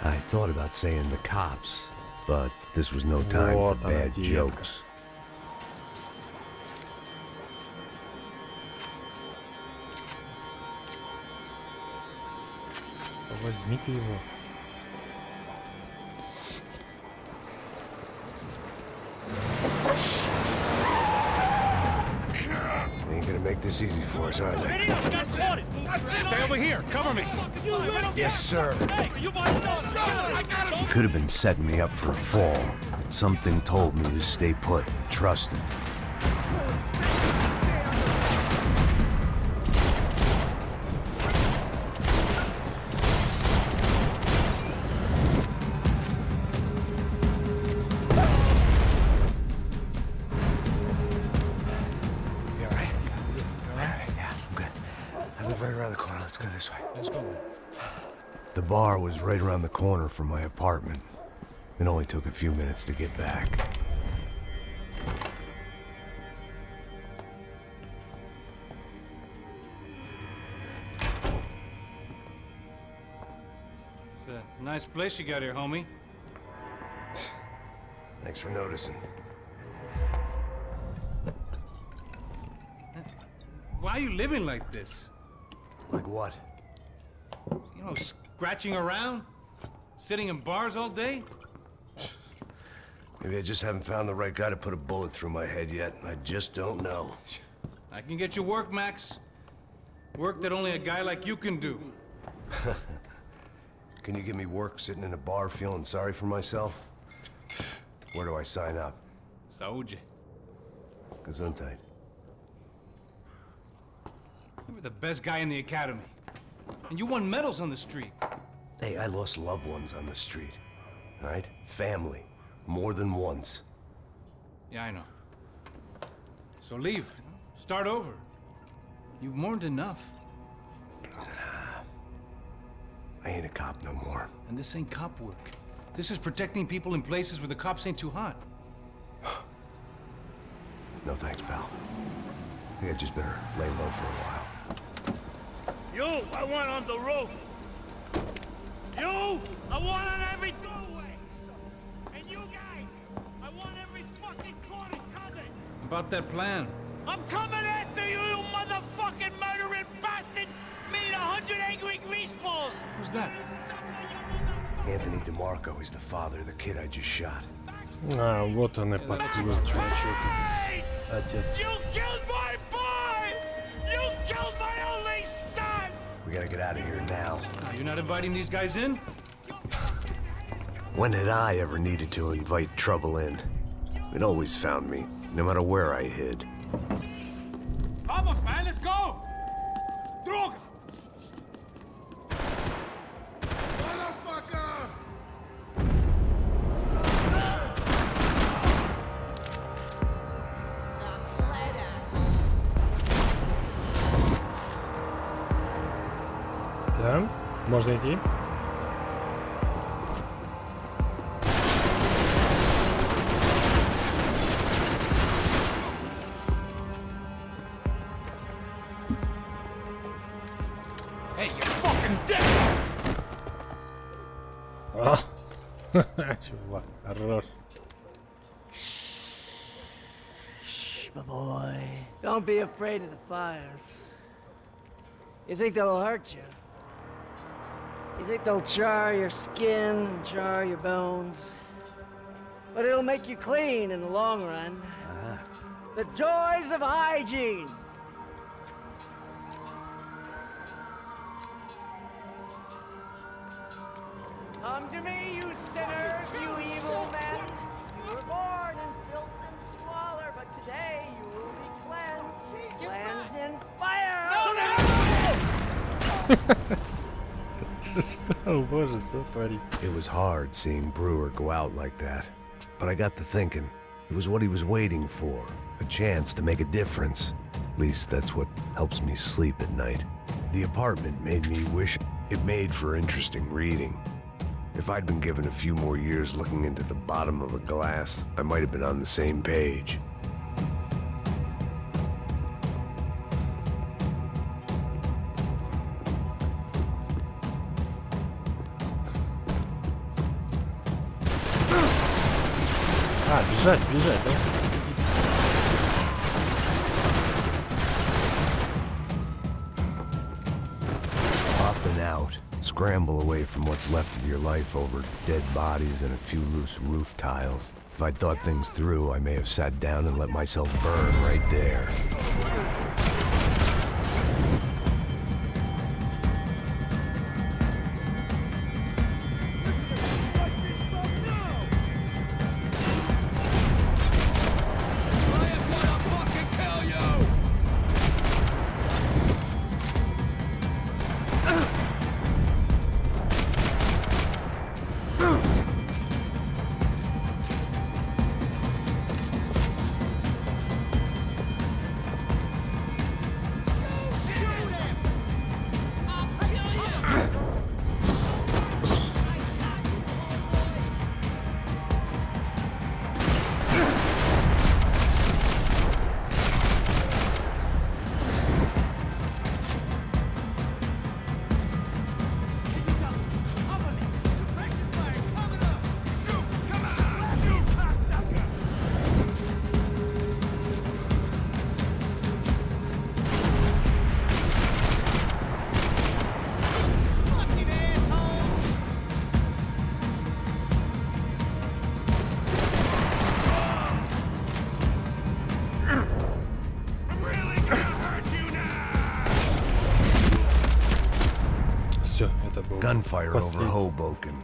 I thought about saying the cops, but this was no time for Вот она, bad детка. jokes. Возьми ты его. They ain't gonna make this easy for us, are they? Stay over here. Cover me. Yes, sir. He could have been setting me up for a fall, but something told me to stay put and trust him. You all right? Yeah, I'm good. I live right around the corner. Let's go this way. Let's go. The bar was right around the corner from my apartment. It only took a few minutes to get back. It's a nice place you got here, homie. Thanks for noticing. Why are you living like this? Like what? You know, scratching around? Sitting in bars all day? Maybe I just haven't found the right guy to put a bullet through my head yet. I just don't know. I can get you work, Max. Work that only a guy like you can do. Can you give me work sitting in a bar feeling sorry for myself? Where do I sign up? Saúde. Gesundheit. You were the best guy in the academy. And you won medals on the street. Hey, I lost loved ones on the street. All right? Family. More than once. Yeah, I know. So leave. Start over. You've mourned enough. I ain't a cop no more. And this ain't cop work. This is protecting people in places where the cops ain't too hot. No thanks, pal. I think I just better lay low for a while. You, I want on the roof. You, I want on every doorway. And you guys, I want every fucking corner covered. About that plan. I'm coming after you, you motherfucking murdering bastard! Me and 100 angry greaseballs! Who's that? Anthony DeMarco, he's the father of the kid I just shot. А, вот он и подплыл, чувачок этот. Отец. You killed my boy! You killed my only son! We gotta get out of here now. You're not inviting these guys in? When had I ever needed to invite trouble in? It always found me, no matter where I hid. Vamos, man, let's go! Droga! Все, можно идти. Hey, you fucking dick! А, чувак, хорош. Shh, my boy. Don't be afraid of the fires. You think they'll hurt you? You think they'll char your skin and char your bones? But it'll make you clean in the long run. The joys of hygiene. Come to me, you sinners, you evil men. You were born in filth and squalor, but today you will be cleansed. Cleansed in fire. Что, боже, что творит? It was hard seeing Brewer go out like that. But I got to thinking, it was what he was waiting for. A chance to make a difference. At least that's what helps me sleep at night. The apartment made me wish it made for interesting reading. If I'd been given a few more years looking into the bottom of a glass, I might have been on the same page. А, бежать, да? Popping out. Scramble away from what's left of your life over dead bodies and a few loose roof tiles. If I'd thought things through, I may have sat down and let myself burn right there. Gunfire over Hoboken.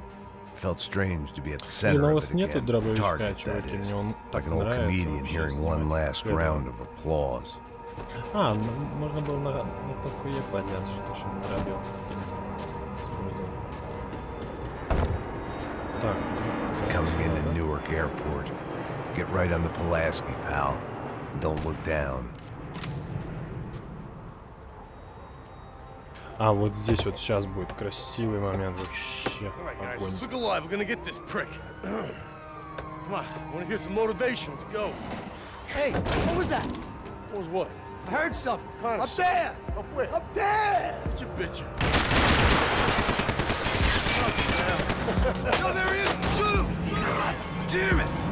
Felt strange to be at the center of it again. Target, that is. Like an old comedian hearing one last round of applause. А, можно было на такое подняться, что ж не пробил. Так. Coming into Newark Airport. Get right on the Pulaski, pal. Don't look down. А, вот здесь вот сейчас будет красивый момент вообще. Огонь. Look alive, we're gonna get this prick. Come on, I wanna hear some motivation, let's go. Hey, what was that? What was what? I heard something. Honest. Up there! Up where? Up there! What you bitching? Oh, there he is! Shoot him! God damn it!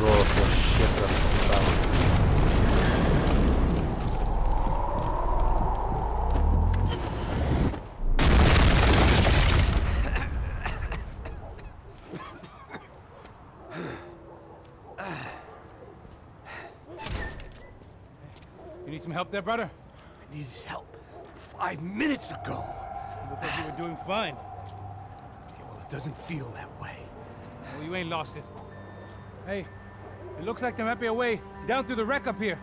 Хорош, вообще красава. You need some help there, brother? I needed help 5 minutes ago. You look like you were doing fine. Yeah, well, it doesn't feel that way. Well, you ain't lost it. Hey, it looks like there might be a way down through the wreck up here.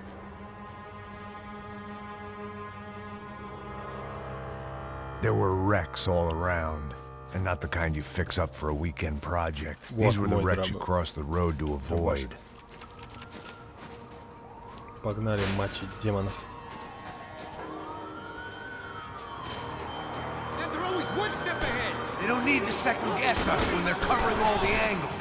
There were wrecks all around, and not the kind you fix up for a weekend project. These were the wrecks you cross the road to avoid. Погнали мочить демонов. They're always one step ahead. They don't need to second guess us when they're covering all the angles.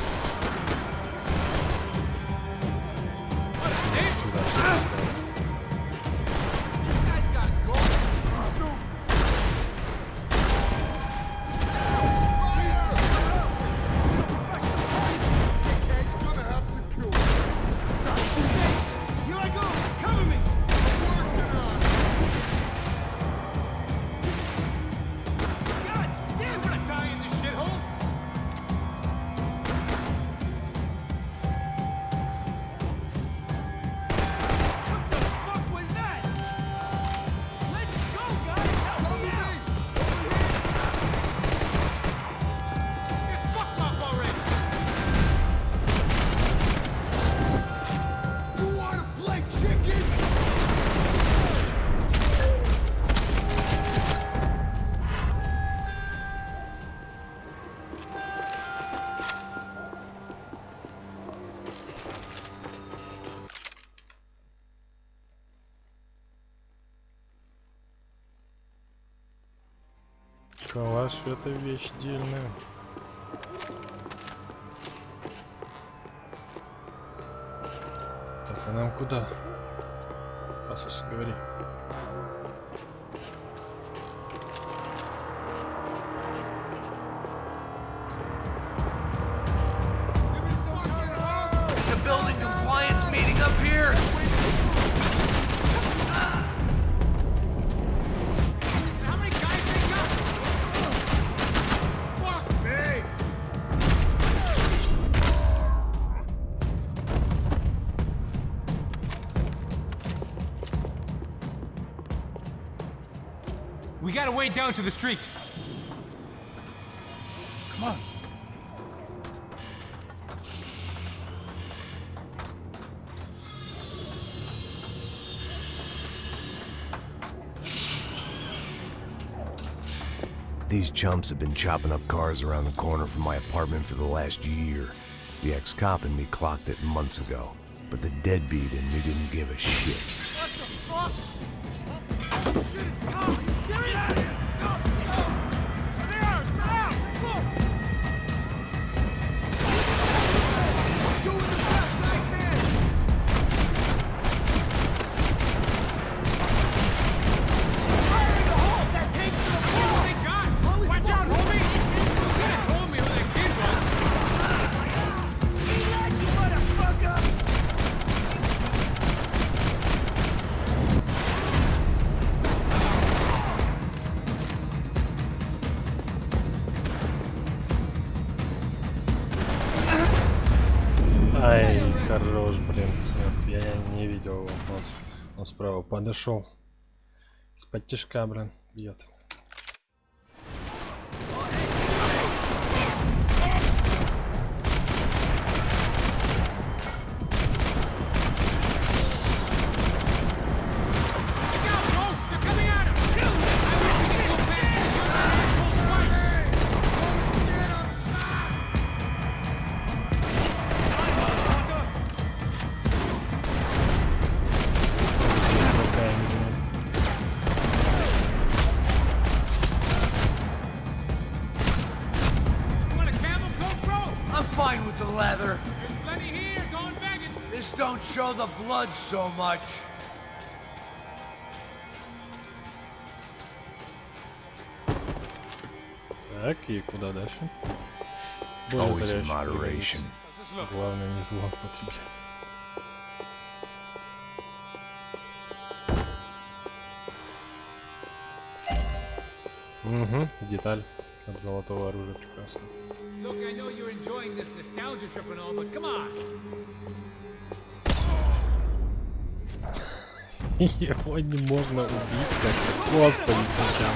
Калаш — это вещь дельная. Так, а нам куда? Пасус, говори. It's a building compliance meeting up here. How many guys they got? Fuck me. We gotta wade down to the street. Come on. These chumps have been chopping up cars around the corner from my apartment for the last year. The ex-cop in me clocked it months ago, but the deadbeat in me didn't give a shit. What the fuck? Oh, shit, it's Tom. Are you serious? Go, go. There they are. Spread out. Go. I'm doing the best I can. Fire in the hole. That takes to the wall. What they got? Watch out, homie. You could have told me who that kid was. He let you, motherfucker. Ай, хорош, блин. Нет, я не видел его. Вот, он справа подошел. Из-под тишка, блин, бьет. Fine with the leather. There's plenty here. Go and bag it. This don't show the blood so much. Так, и куда дальше? Always in Более moderation. Главное не злоупотреблять. Угу, деталь от золотого оружия прекрасно. Look, I know you're enjoying this nostalgia trip and all, but come on. Его не можно убить как-то. Господи, сначала.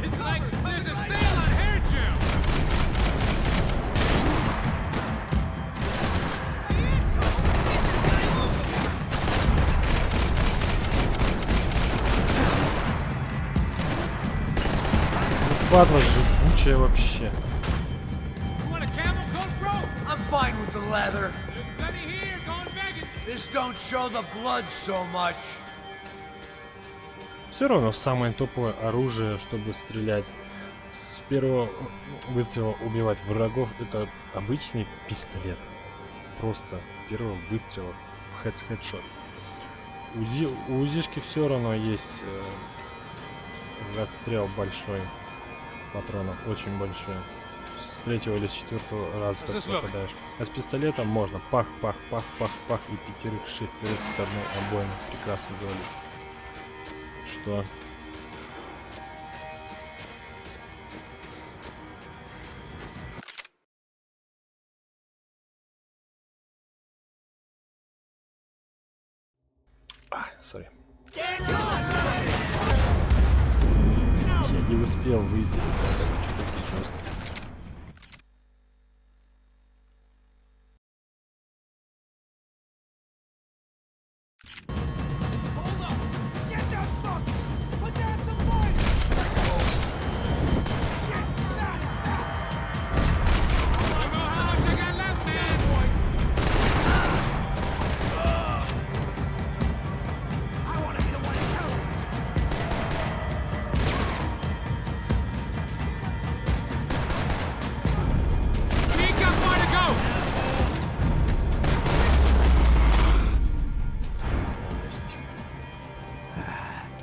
It's like there's a sale on hair gel. Падла жгучая вообще. You want a camel coat, bro? I'm fine with the leather. There's plenty here. Go and bag it. This don't show the blood so much. Все равно самое топовое оружие, чтобы стрелять с первого выстрела убивать врагов, это обычный пистолет. Просто с первого выстрела в хедшот. У УЗИшки все равно есть расстрел большой патронов, очень большой. С третьего или с четвертого раза только попадаешь. А с пистолетом можно пах, пах, пах, пах, пах и пятерых, шестерых с одной обоймы прекрасно завалить. Что? Сори. Я не успел выйти. Что-то жестко.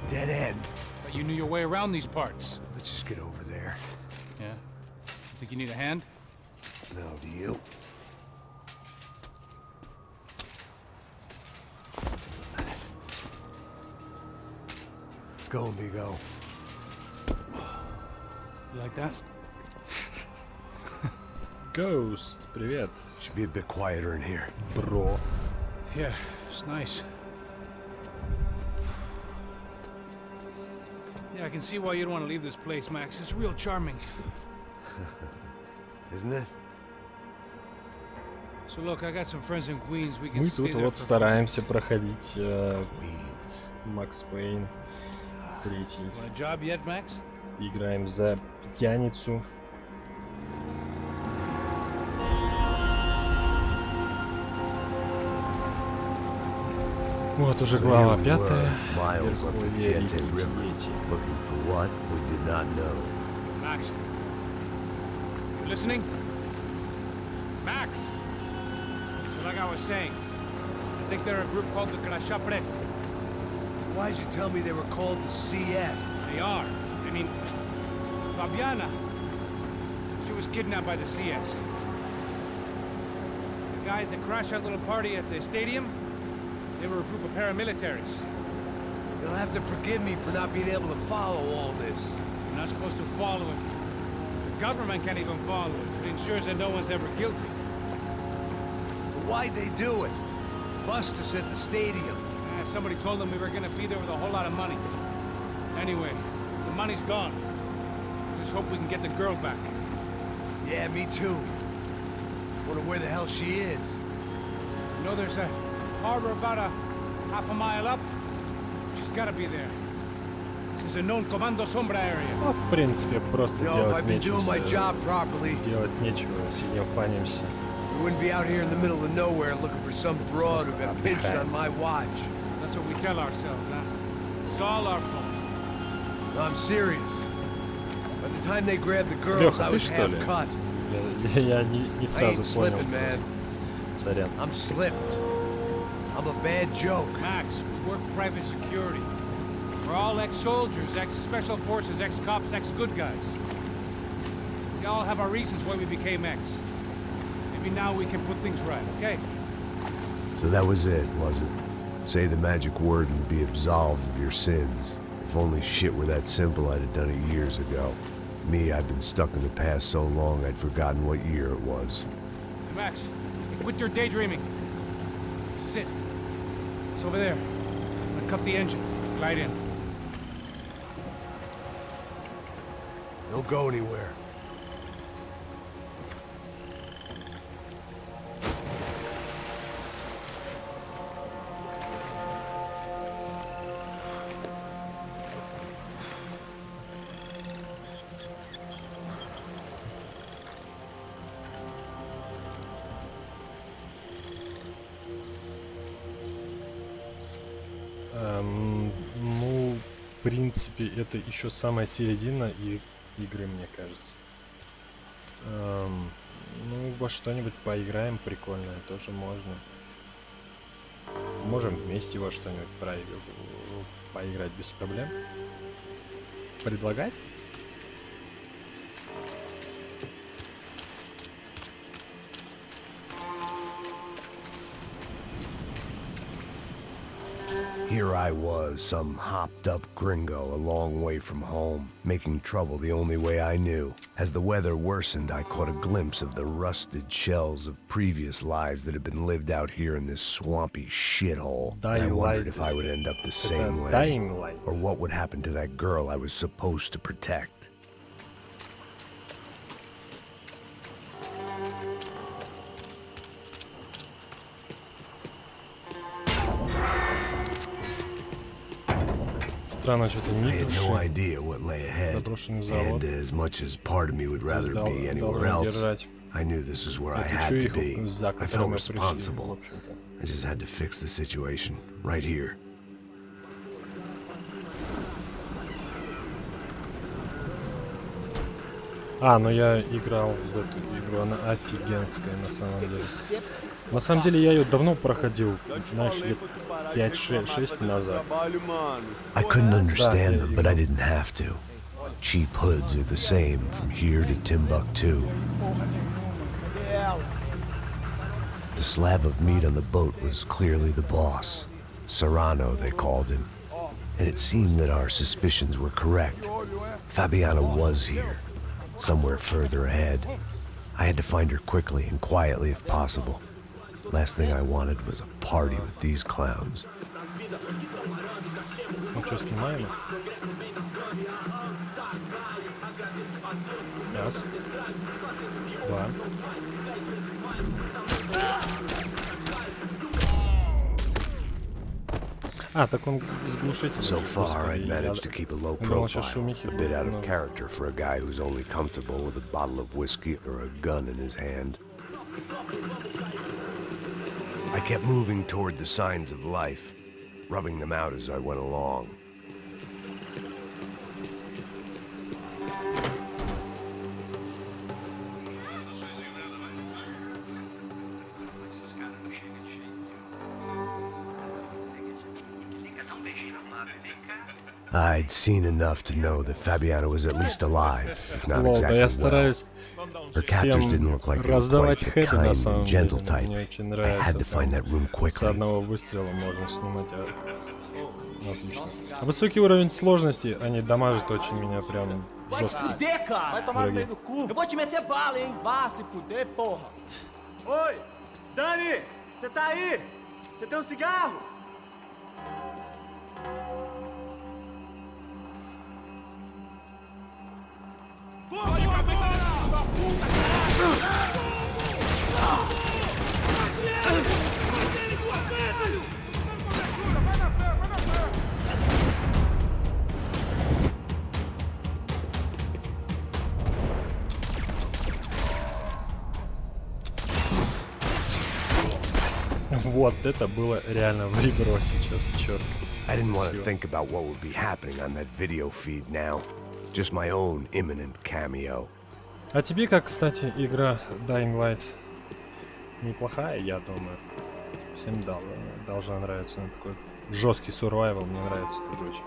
dead end. But you knew your way around these parts. Let's just get over there. Yeah? Think you need a hand? No, do you? Let's go, amigo. You like that? Ghost, привет. Should be a bit quieter in here. Бро. Yeah, it's nice. Yeah, I can see why you'd want to leave this place, Max. It's real charming. Isn't it? So look, I got some friends in Queens. We can Мы stay тут there вот for стараемся проходить Макс Пейн 3. Want a job yet, Max? Играем за пьяницу. Вот уже глава 5. Miles up the Tietze River, looking for what we did not know. Max, you listening? Max! So like I was saying, I think they're a group called the Krashapre. Why'd you tell me they were called the CS? They are. I mean, Fabiana, she was kidnapped by the CS. The guys that crashed that little party at the stadium, they were a group of paramilitaries. You'll have to forgive me for not being able to follow all this. You're not supposed to follow it. The government can't even follow it. It ensures that no one's ever guilty. So why'd they do it? Bust us at the stadium. Somebody told them we were gonna be there with a whole lot of money. Anyway, the money's gone. Just hope we can get the girl back. Yeah, me too. Wonder where the hell she is. You know, there's a harbor about a half a mile up. She's gotta be there. This is a known Comando Sombra area. Ну, в принципе, просто You know, if делать I've been нечего. doing my job properly, Делать нечего, сидим, фанимся. we wouldn't be out here in the middle of nowhere looking for some broad who got pinched on my watch. That's what we tell ourselves, huh? It's all our fault. No, I'm serious. By the time they grabbed the girls, I Лёха, ты was что half ли? cut. Я не сразу понял slipping, man. просто. Сорян. I'm slipped. I'm a bad joke. Max, we work private security. We're all ex-soldiers, ex-special forces, ex-cops, ex-good guys. We all have our reasons why we became ex. Maybe now we can put things right, okay? So that was it, was it? Say the magic word and be absolved of your sins. If only shit were that simple, I'd have done it years ago. Me, I've been stuck in the past so long I'd forgotten what year it was. Hey, Max, quit your daydreaming. This is it. It's over there. I'm gonna cut the engine. Glide in. Don't go anywhere. Ну, в принципе, это еще самая середина игры, мне кажется. Ну, во что-нибудь поиграем прикольное тоже можно. Можем вместе во что-нибудь поиграть без проблем. Предлагать? Here I was, some hopped-up gringo a long way from home, making trouble the only way I knew. As the weather worsened, I caught a glimpse of the rusted shells of previous lives that had been lived out here in this swampy shithole. And I wondered if I would end up the same way, or what would happen to that girl I was supposed to protect. Странно, что-то I ни had души. no idea what lay ahead, Заброшенный завод. and as much as part of me would rather be anywhere else, I knew this is where I had to be. I felt responsible. I just had to fix the situation, right here. А, ну я играл в эту игру, она офигенская на самом деле. На самом деле я ее давно проходил, знаешь, лет 5-6 назад. I couldn't understand them, but I didn't have to. Cheap hoods are the same from here to Timbuktu. The slab of meat on the boat was clearly the boss. Serrano, they called him. And it seemed that our suspicions were correct. Fabiana was here, somewhere further ahead. I had to find her quickly and quietly if possible. Last thing I wanted was a party with these clowns. Ну что, снимаем? Раз. Два. А, так он с глушителем. So far, I'd managed to keep a low profile, a bit out of character for a guy who's only comfortable with a bottle of whiskey or a gun in his hand. I kept moving toward the signs of life, rubbing them out as I went along. I'd seen enough to know that Fabiana was at least alive, if not exactly well. Her captors didn't look like they were quite the kind and gentle type. I had to find that room С quickly. одного выстрела можно снимать. Отлично. Высокий уровень сложности, они дамажат очень меня прям жестко. Vai tomar no meio do cu. Eu vou te meter bala, hein? Vá se fuder, porra. Oi, Dani, você tá aí? Você tem um cigarro? Вот это было реально в ребро сейчас, черт. I didn't want to think about what would be happening on that video feed now. Just my own imminent cameo. А тебе как, кстати, игра Dying Light? Неплохая, я думаю. Всем должна нравиться. Он такой жесткий survival, мне нравится тоже очень.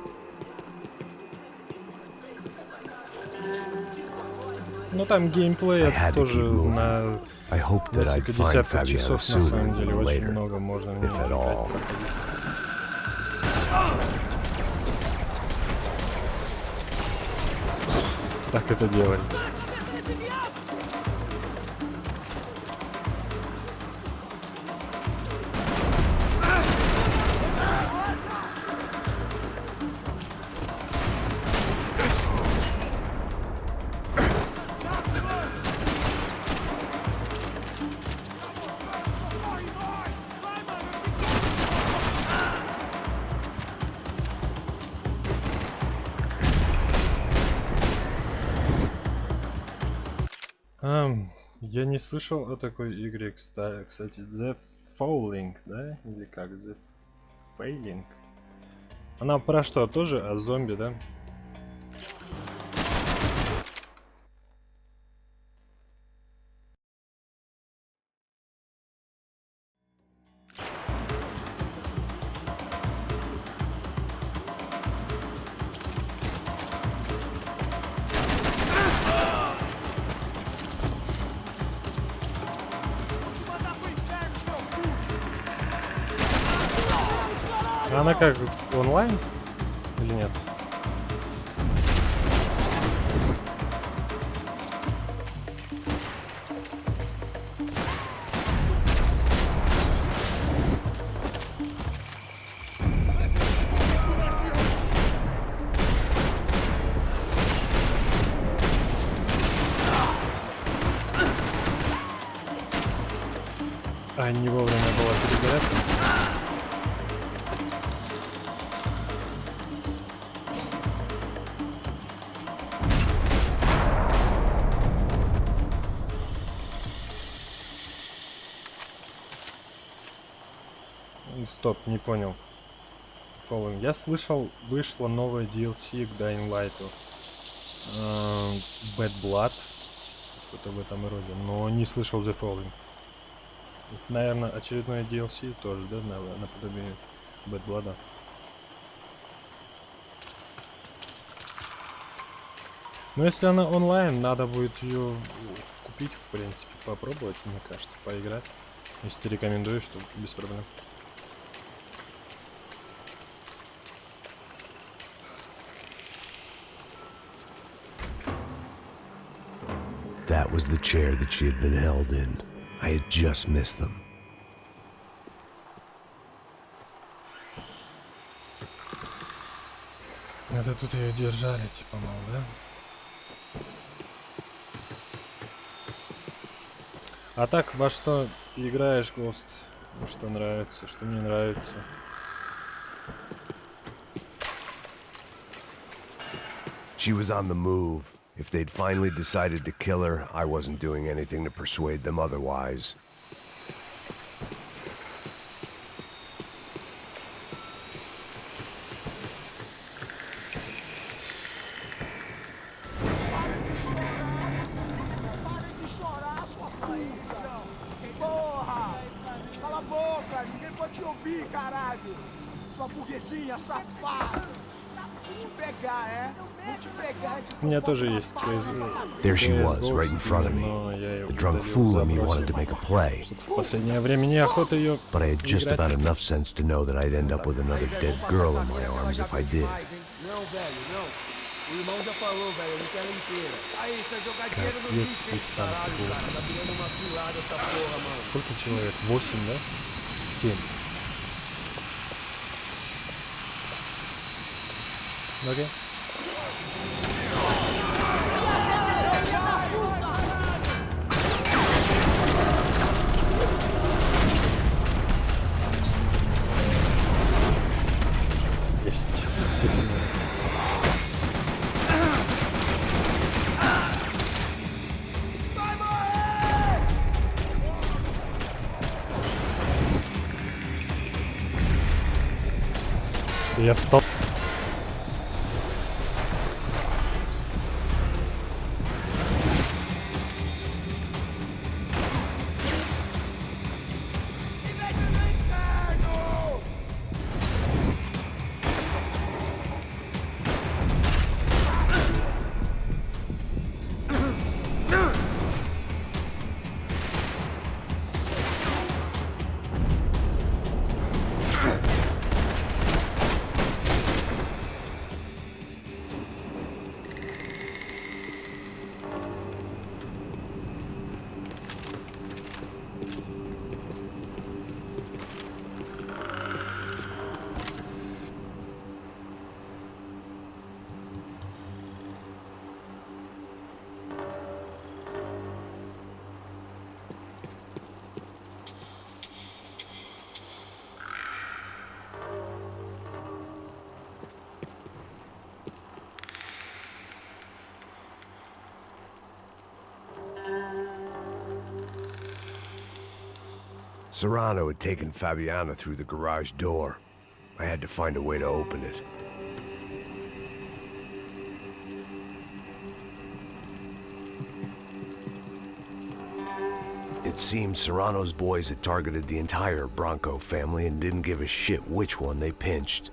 Ну там геймплей тоже на несколько десятков часов на самом деле. Очень много можно в него играть, проходить. Так это делается. Я не слышал о такой игре, кстати, The Falling, да? Или как? The Failing. Она про что? Тоже о зомби, да? Она как, онлайн или нет? А не вовремя была перезарядка. Стоп, не понял. Fallen. Я слышал, вышло новое DLC к Dying Light. Bad Blood. Что-то в этом роде. Но не слышал The Fallen. Наверное, очередной DLC тоже, да, наподобие Bad Blood. Но если она онлайн, надо будет ее купить, в принципе, попробовать, мне кажется, поиграть. Если ты рекомендуешь, то без проблем. That was the chair that she had been held in. I had just missed them. Это тут ее держали, типа, мол, да? А так, во что играешь, Гост? Что нравится, что не нравится? She was on the move. If they'd finally decided to kill her, I wasn't doing anything to persuade them otherwise. У меня тоже есть There she was, right in front of me. The drunk fool in me wanted to make a play. В последнее время неохота ее But I had just about enough sense to know that I'd end up with another dead girl in my arms if I did. O irmão já falou, velho, não quer inteira. Aí, você vai jogar dinheiro no lixo, caralho, cara. Tá virando uma cilada essa porra, mano. Сколько человек? 8, да? 7. Окей. Есть. Всех семей. Я встал. Serrano had taken Fabiana through the garage door. I had to find a way to open it. It seemed Serrano's boys had targeted the entire Bronco family and didn't give a shit which one they pinched.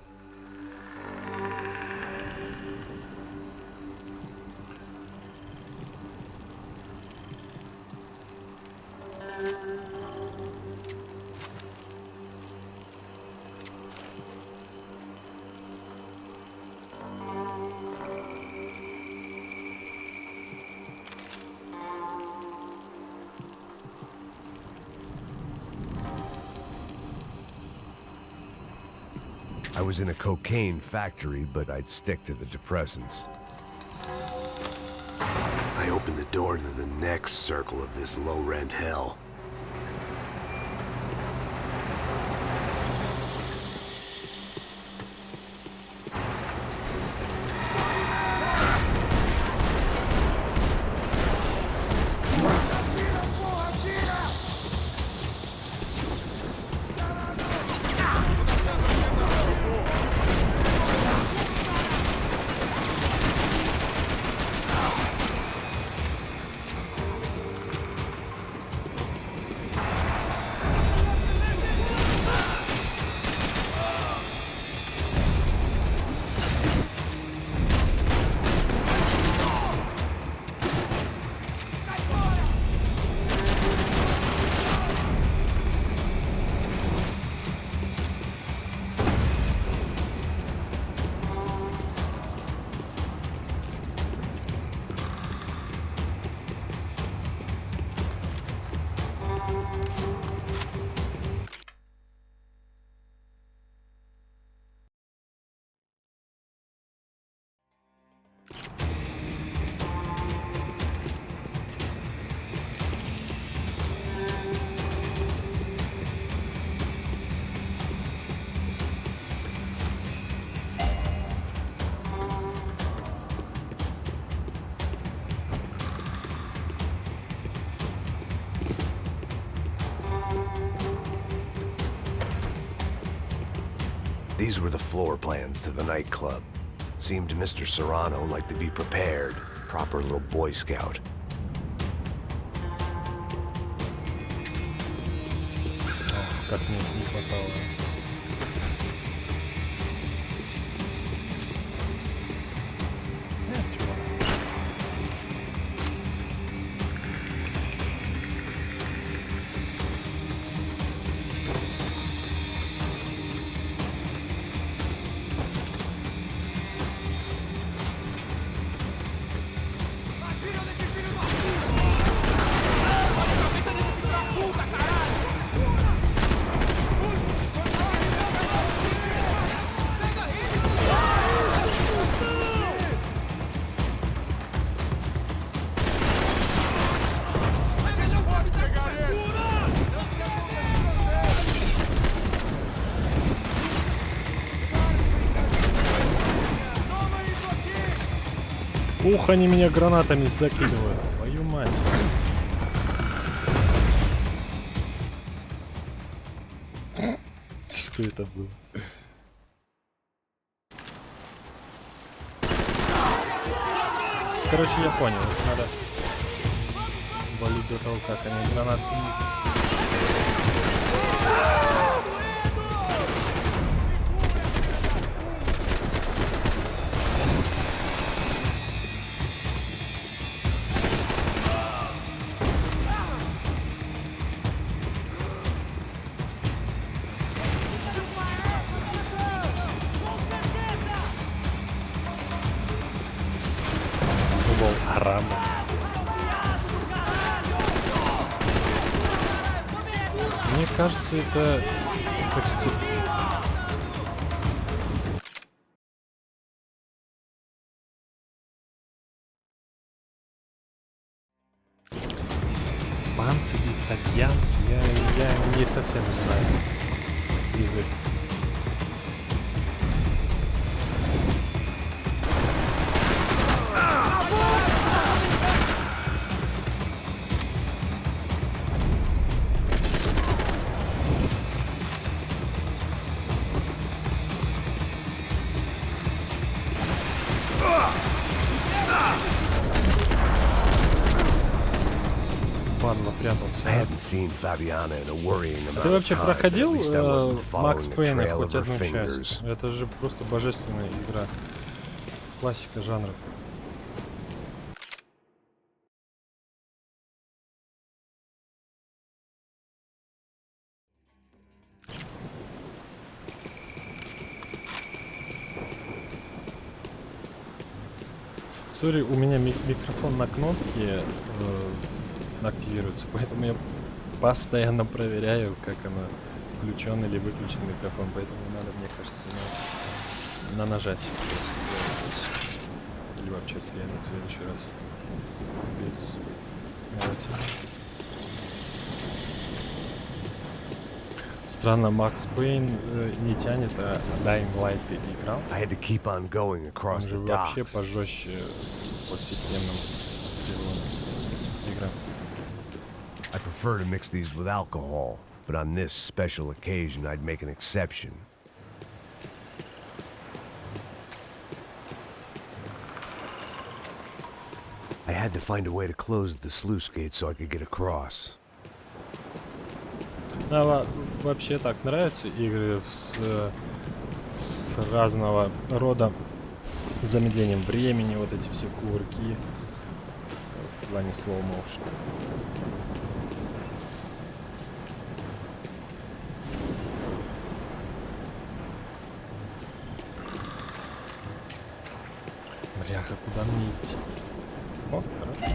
I was in a cocaine factory, but I'd stick to the depressants. I opened the door to the next circle of this low-rent hell. These were the floor plans to the nightclub. Seemed to Mr. Serrano like to be prepared. Proper little Boy Scout. Как мне не хватало. Ух, они меня гранатами закидывают. Твою мать. Что это было? Короче, я понял. Надо валить до того, как они гранаты. Мне кажется, это какие-то... Испанцы, итальянцы, я не совсем знаю язык. Ты вообще проходил Макс Пейна хоть одну часть? Это же просто божественная игра. Классика жанра. Сори, у меня микрофон на кнопке активируется, поэтому я постоянно проверяю, как оно включен или выключен микрофон, поэтому надо, мне кажется, на нажатие или вообще в следующий раз без нажатия. Странно, Макс Пейн не тянет, а Dying Light ты играл. Он же вообще пожестче по системным играм. I prefer to mix these with alcohol, but on this special occasion I'd make an exception. I had to find a way to close the sluice gate so I could get across. Вообще так нравятся игры с разного рода замедлением времени, вот эти все кувырки в плане slow motion. Бляха, куда мне идти? О, хорошо.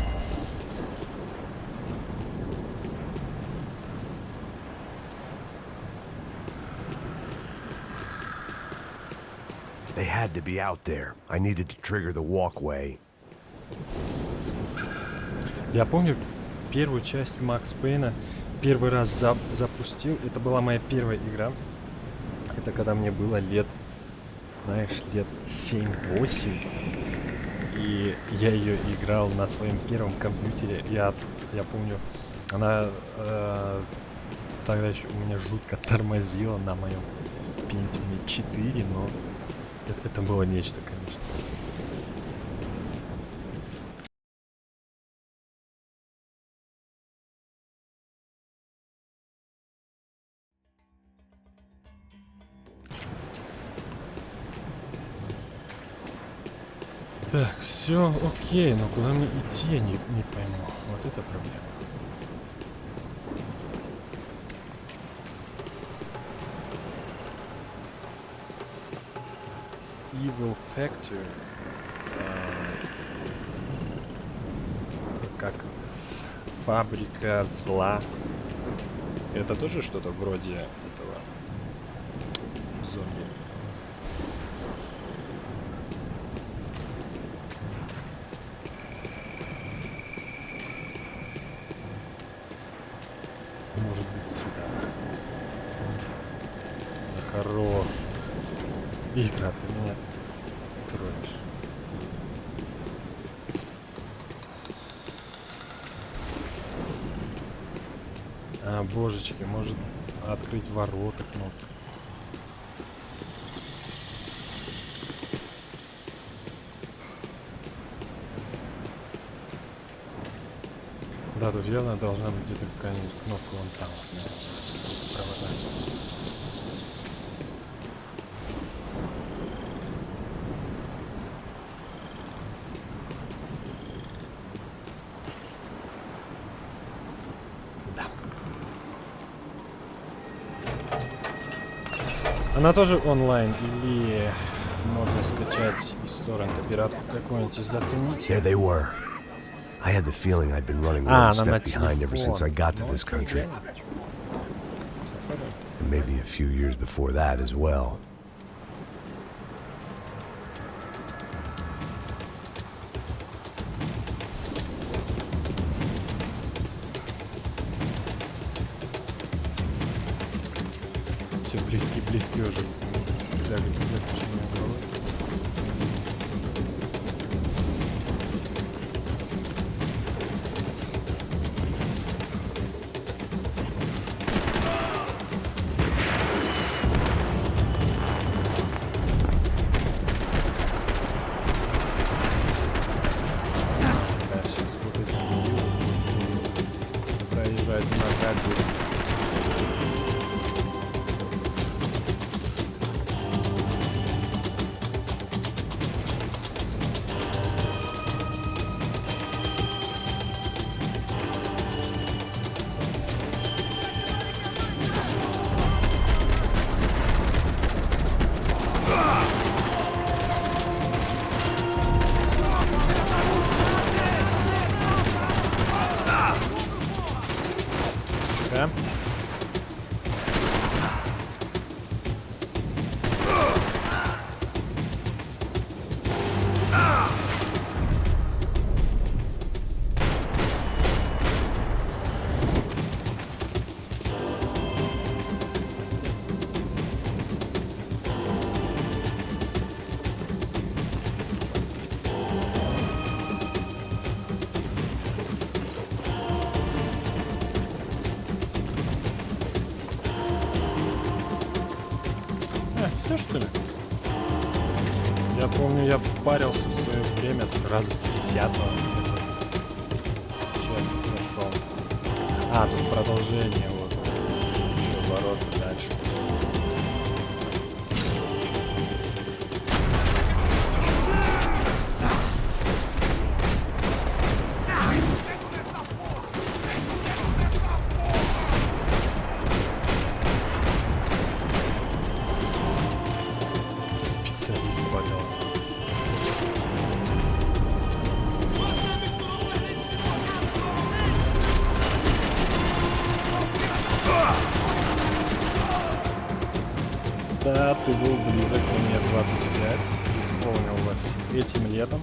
They had to be out there. I needed to trigger the walkway. Я помню первую часть Макс Пейна первый раз запустил. Это была моя первая игра. Это когда мне было лет, знаешь, лет 7-8. И я ее играл на своем первом компьютере. Я помню, она тогда еще у меня жутко тормозила на моем Pentium 4, но это было нечто, конечно. Так, все окей, но куда мне идти, я не пойму. Вот это проблема. Evil Factor. Как фабрика зла. Это тоже что-то вроде этого зомби. Может быть, сюда. Да хорош. Игра, ты меня троишь. А, божечки, может открыть ворота кнопка. Да, тут явно должна быть где-то какая-нибудь кнопка вон там. Провода. Да. Она тоже онлайн или можно скачать из торрента пиратку какую-нибудь и заценить? There they were. I had the feeling I'd been running one step behind ever since I got to this country. And maybe a few years before that as well. Все близкий уже к заключению головы. Все что ли? Я помню, я парился в свое время сразу с 10-го. Сейчас прошел. А, тут продолжение, вот. Еще ворота дальше. Да, ты был близок, мне 25, исполнилось этим летом,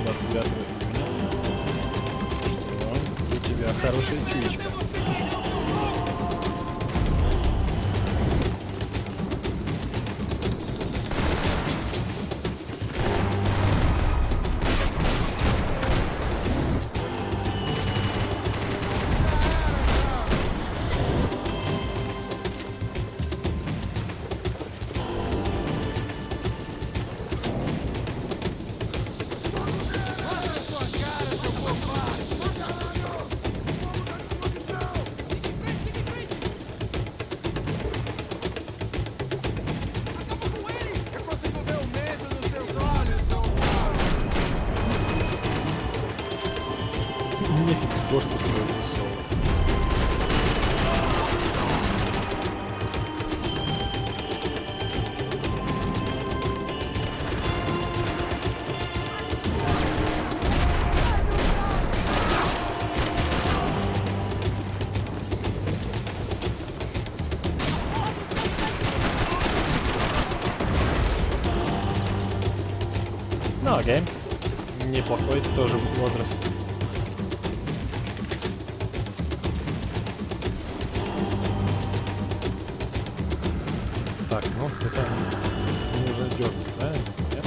29 июня. Что, у тебя хорошая чуечка. Нефиг бошку свою высовывать. Ну, окей. Неплохой тоже возраст. Так, ну это не уже идет, правильно? Нет?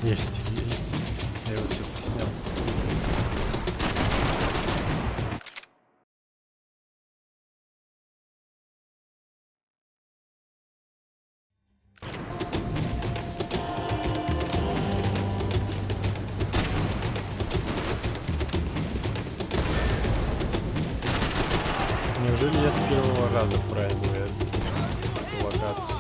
Есть. Я его все-таки снял. Неужели я с первого раза пройду эту локацию?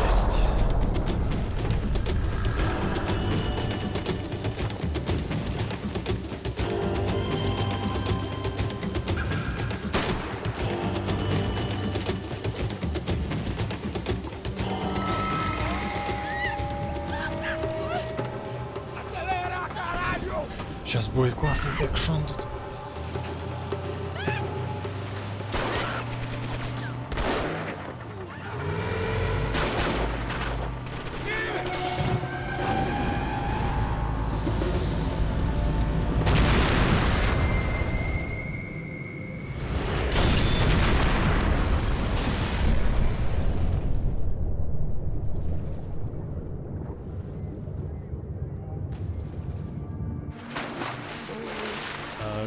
Есть. Сейчас будет классный экшон тут.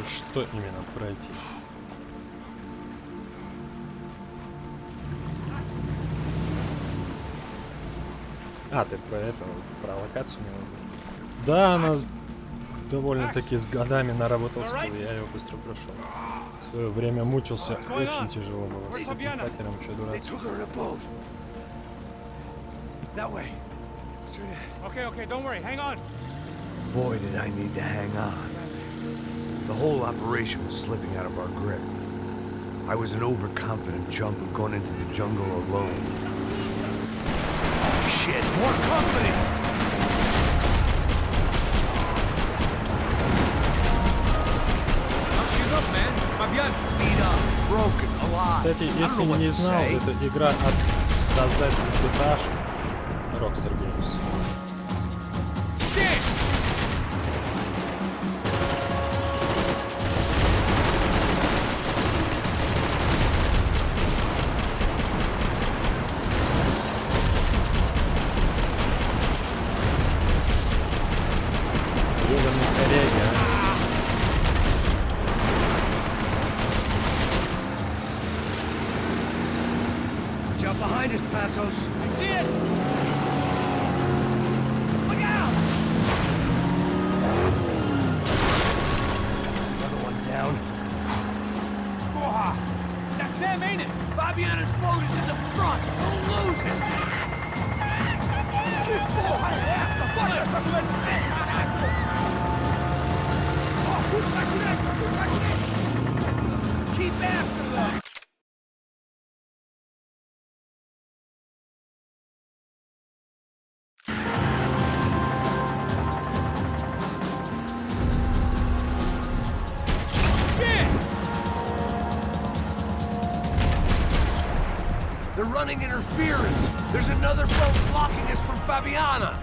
Что именно пройти? А, ты про это, про локацию не могу. Да, она довольно-таки с годами наработалась, я ее быстро прошел. В свое время мучился, очень тяжело было с этим хакером, что дурацкий. Boy, did I need to hang on. The whole operation was slipping out of our grip. I was an overconfident chump who'd gone into the jungle alone. Oh, shit, more company! Don't shoot up, man. Fabian, Beat up, broken, alive. Кстати, если не знал, это игра от создателей GTA Rockstar Games. Jump behind us, Passos. I see it! Look out! Another one down. That's them, ain't it? Fabiana's boat is in the front. Don't lose it. Keep after them. They're running interference. There's another boat blocking us from Fabiana.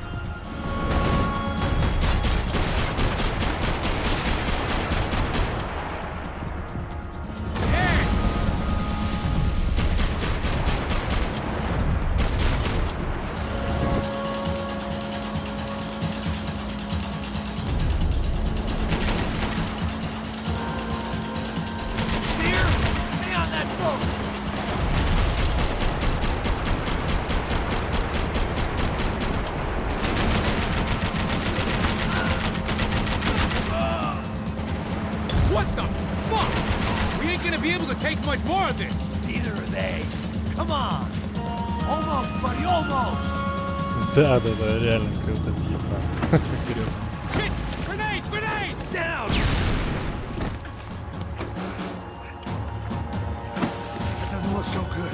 Come on. Almost, buddy, almost. Да, реально круто бьет. Вперед. Shit! Grenade! Grenade! Down. That doesn't look so good.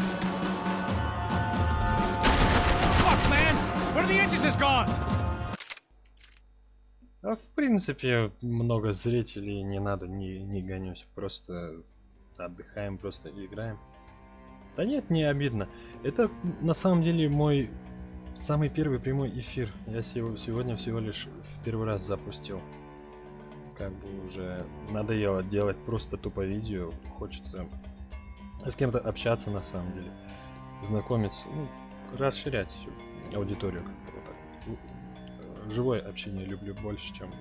Fuck, man! One of the engines is gone! А в принципе, много зрителей, не надо, не гонюсь. Просто отдыхаем, просто играем. Да нет, не обидно. Это на самом деле мой самый первый прямой эфир. Я сегодня всего лишь в первый раз запустил. Как бы уже надоело делать просто тупо видео. Хочется с кем-то общаться на самом деле. Знакомиться, ну, расширять аудиторию как-то вот так. Живое общение люблю больше, чем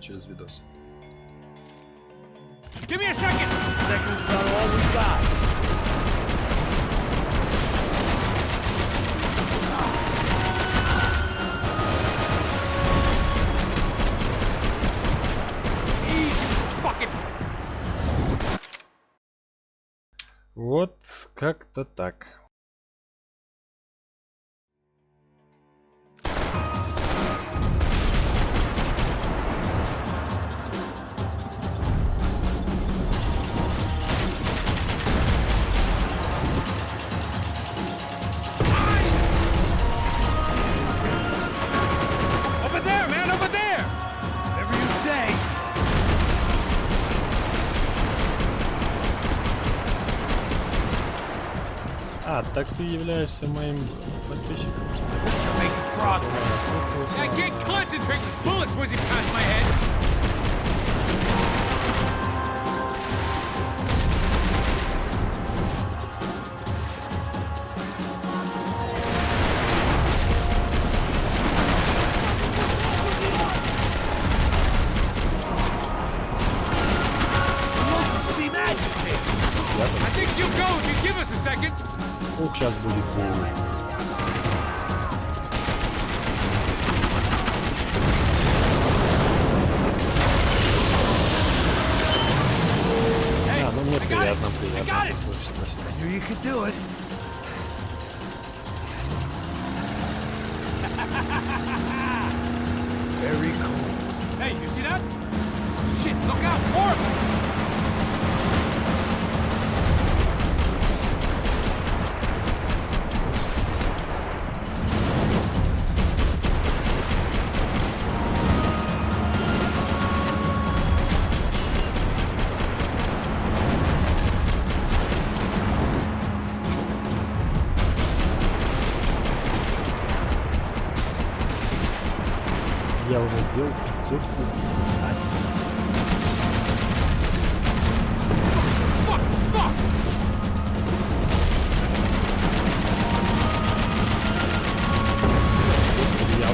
через видос. Give me a second! Second's about all we got. Easy, fucking... Вот как-то так. Over there, man, over there! Whatever you say. А, так ты являешься моим подписчиком, что ли? Making progress. I can't concentrate. Bullets whizzing past my head. See magic here. I think you'll go if you give us a second. Ух, сейчас будет больно. А, ну мне приятно послушать. Спасибо. Knew you could do it. Very cool. Hey, you see that? Shit, look out, more of them. Я уже сделал 500 убийств. Fuck, fuck! Я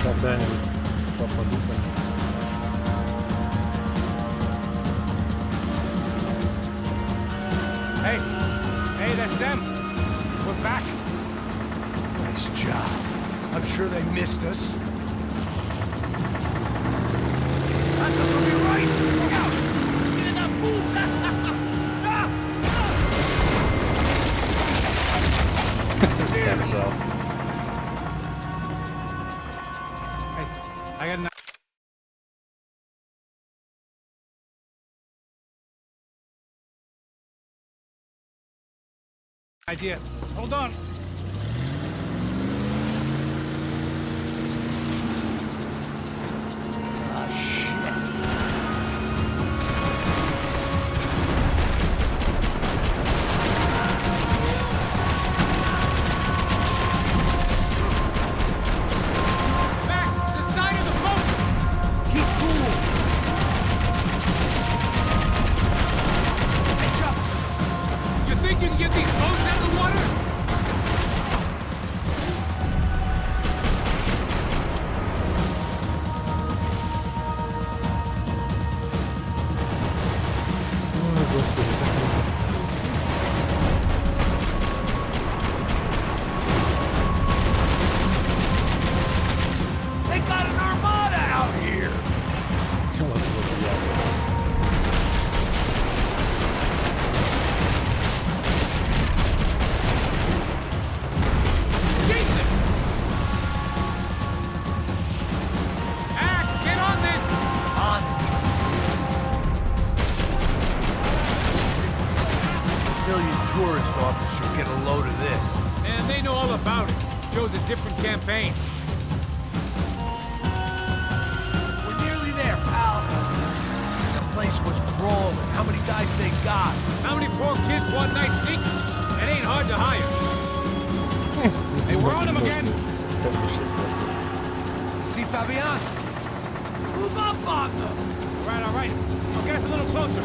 когда-нибудь попаду по ним. Hey, hey, that's them. We're back. Nice job. I'm sure they missed us. That's us will be right. Look out! Get in that pool! Держался. Hey, I got an idea. Hold on. Ah, shit. Back, the side of the boat. Keep cool. Hey, Chuck. You think you can get these boats out of the water? officer get a load of this? Man, they know all about it. Shows a different campaign. We're nearly there, pal. The place was crawling. How many guys they got? How many poor kids want nice sneakers? It ain't hard to hire. Hey, we're on them again. See Fabian? Move up on them. All right. I'll get us a little closer.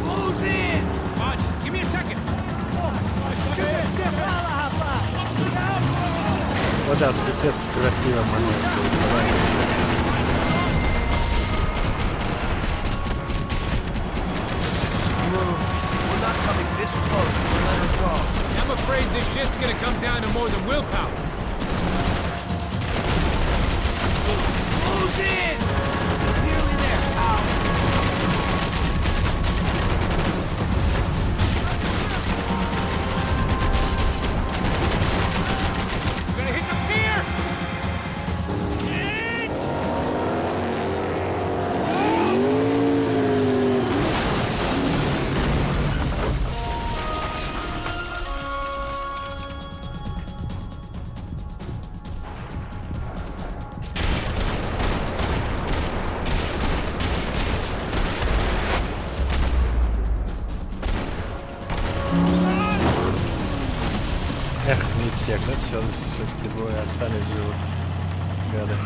Close in. Come on, just give me a second. Вот сейчас пипец красивый момент будет. Давай. We're not coming this close to let her go. I'm afraid this shit's gonna come down to more than willpower. Close in. Nearly there, pal. We're gonna hit the pier! Эх, не всех, да? Все-таки двое остались живы. Гады.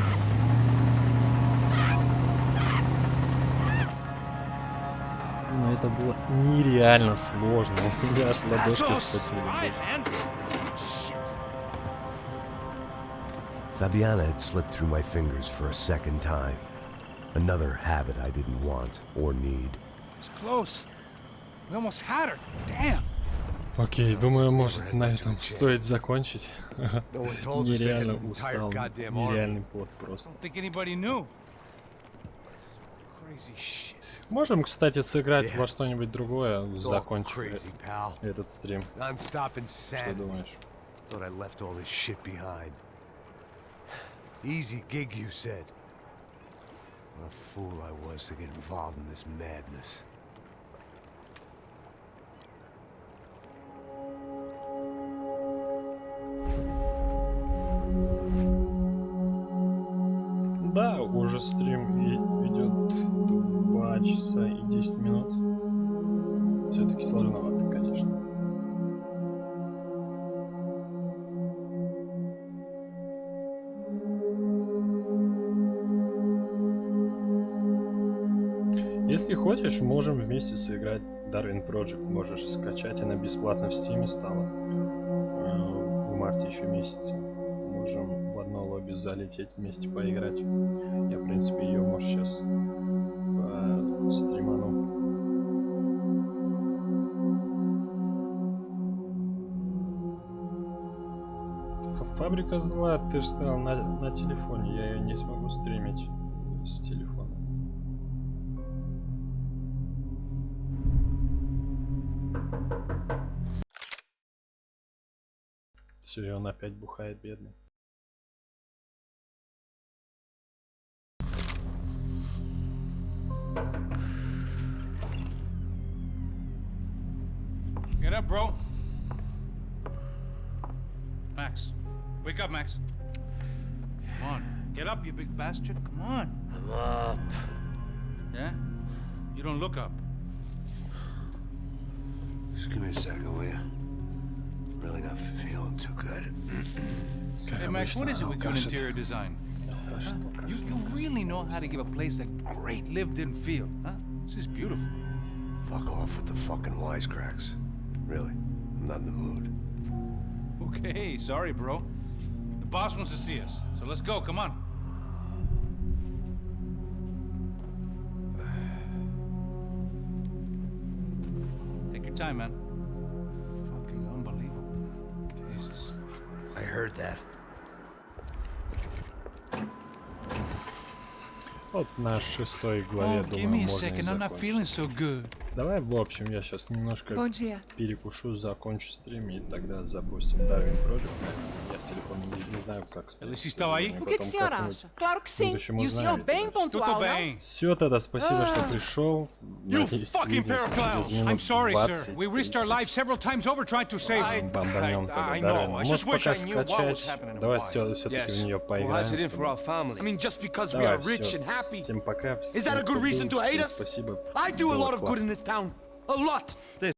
Но это было нереально сложно. У меня аж ладошки вспотели. Fabiana had slipped through my fingers for a second time. Another habit I didn't want or need. It's close. We almost had her. Damn. Окей, думаю, может на этом стоит закончить. Нереально устал. Нереальный плод просто. Don't think anybody knew. Crazy shit. Можем, кстати, сыграть во что-нибудь другое, закончить этот стрим. Что думаешь? Thought I left all this shit behind. Easy gig, you said. What a fool I was to get involved in this madness. Да, уже стрим идет 2 часа и 10 минут. Все-таки сложновато, конечно. Если хочешь, можем вместе сыграть Darwin Project. Можешь скачать, она бесплатно в Steam стала. В марте еще месяце. Можем в одно лобби залететь вместе поиграть. Я, в принципе, ее, может, сейчас стриману. Фабрика зла, ты же сказал, на телефоне. Я ее не смогу стримить с телефона. Все, и он опять бухает, бедный. Get up, bro. Max. Wake up, Max. Come on. Get up, you big bastard. Come on. I'm up. Yeah? You don't look up. Just give me a second, will you? Really not feeling too good. Hey, Max, what is it with you and interior design? You really know how to give a place a great lived-in feel, huh? This is beautiful. Fuck off with the fucking wisecracks. Really, I'm not in the mood. Okay, sorry, bro. The boss wants to see us, so let's go, come on. Take your time, man. Fucking unbelievable. Jesus. I heard that. Вот на 6-й главе, Oh, give думаю, me a можно и second, I'm not feeling закончить. so good. Давай, в общем, я сейчас немножко Bom dia. перекушу, закончу стрим, и тогда запустим Darwin Project. Я с телефоном не знаю, как A Lucy estava aí? O que que o senhor acha? Claro que sim. E o senhor bem pontual, não? Все, тогда спасибо, что пришел. Надеюсь, увидимся через I'm минут sorry, sir. 20. We risked our lives several times over trying to save him. Бомбанем тогда далее. Может пока скачать. Давай все-таки в нее поиграем. I mean, just because we Давай, are rich все. and happy. Всем пока. Is that a good reason to hate us? Спасибо. I do a Было lot of good классно. in this town. A lot.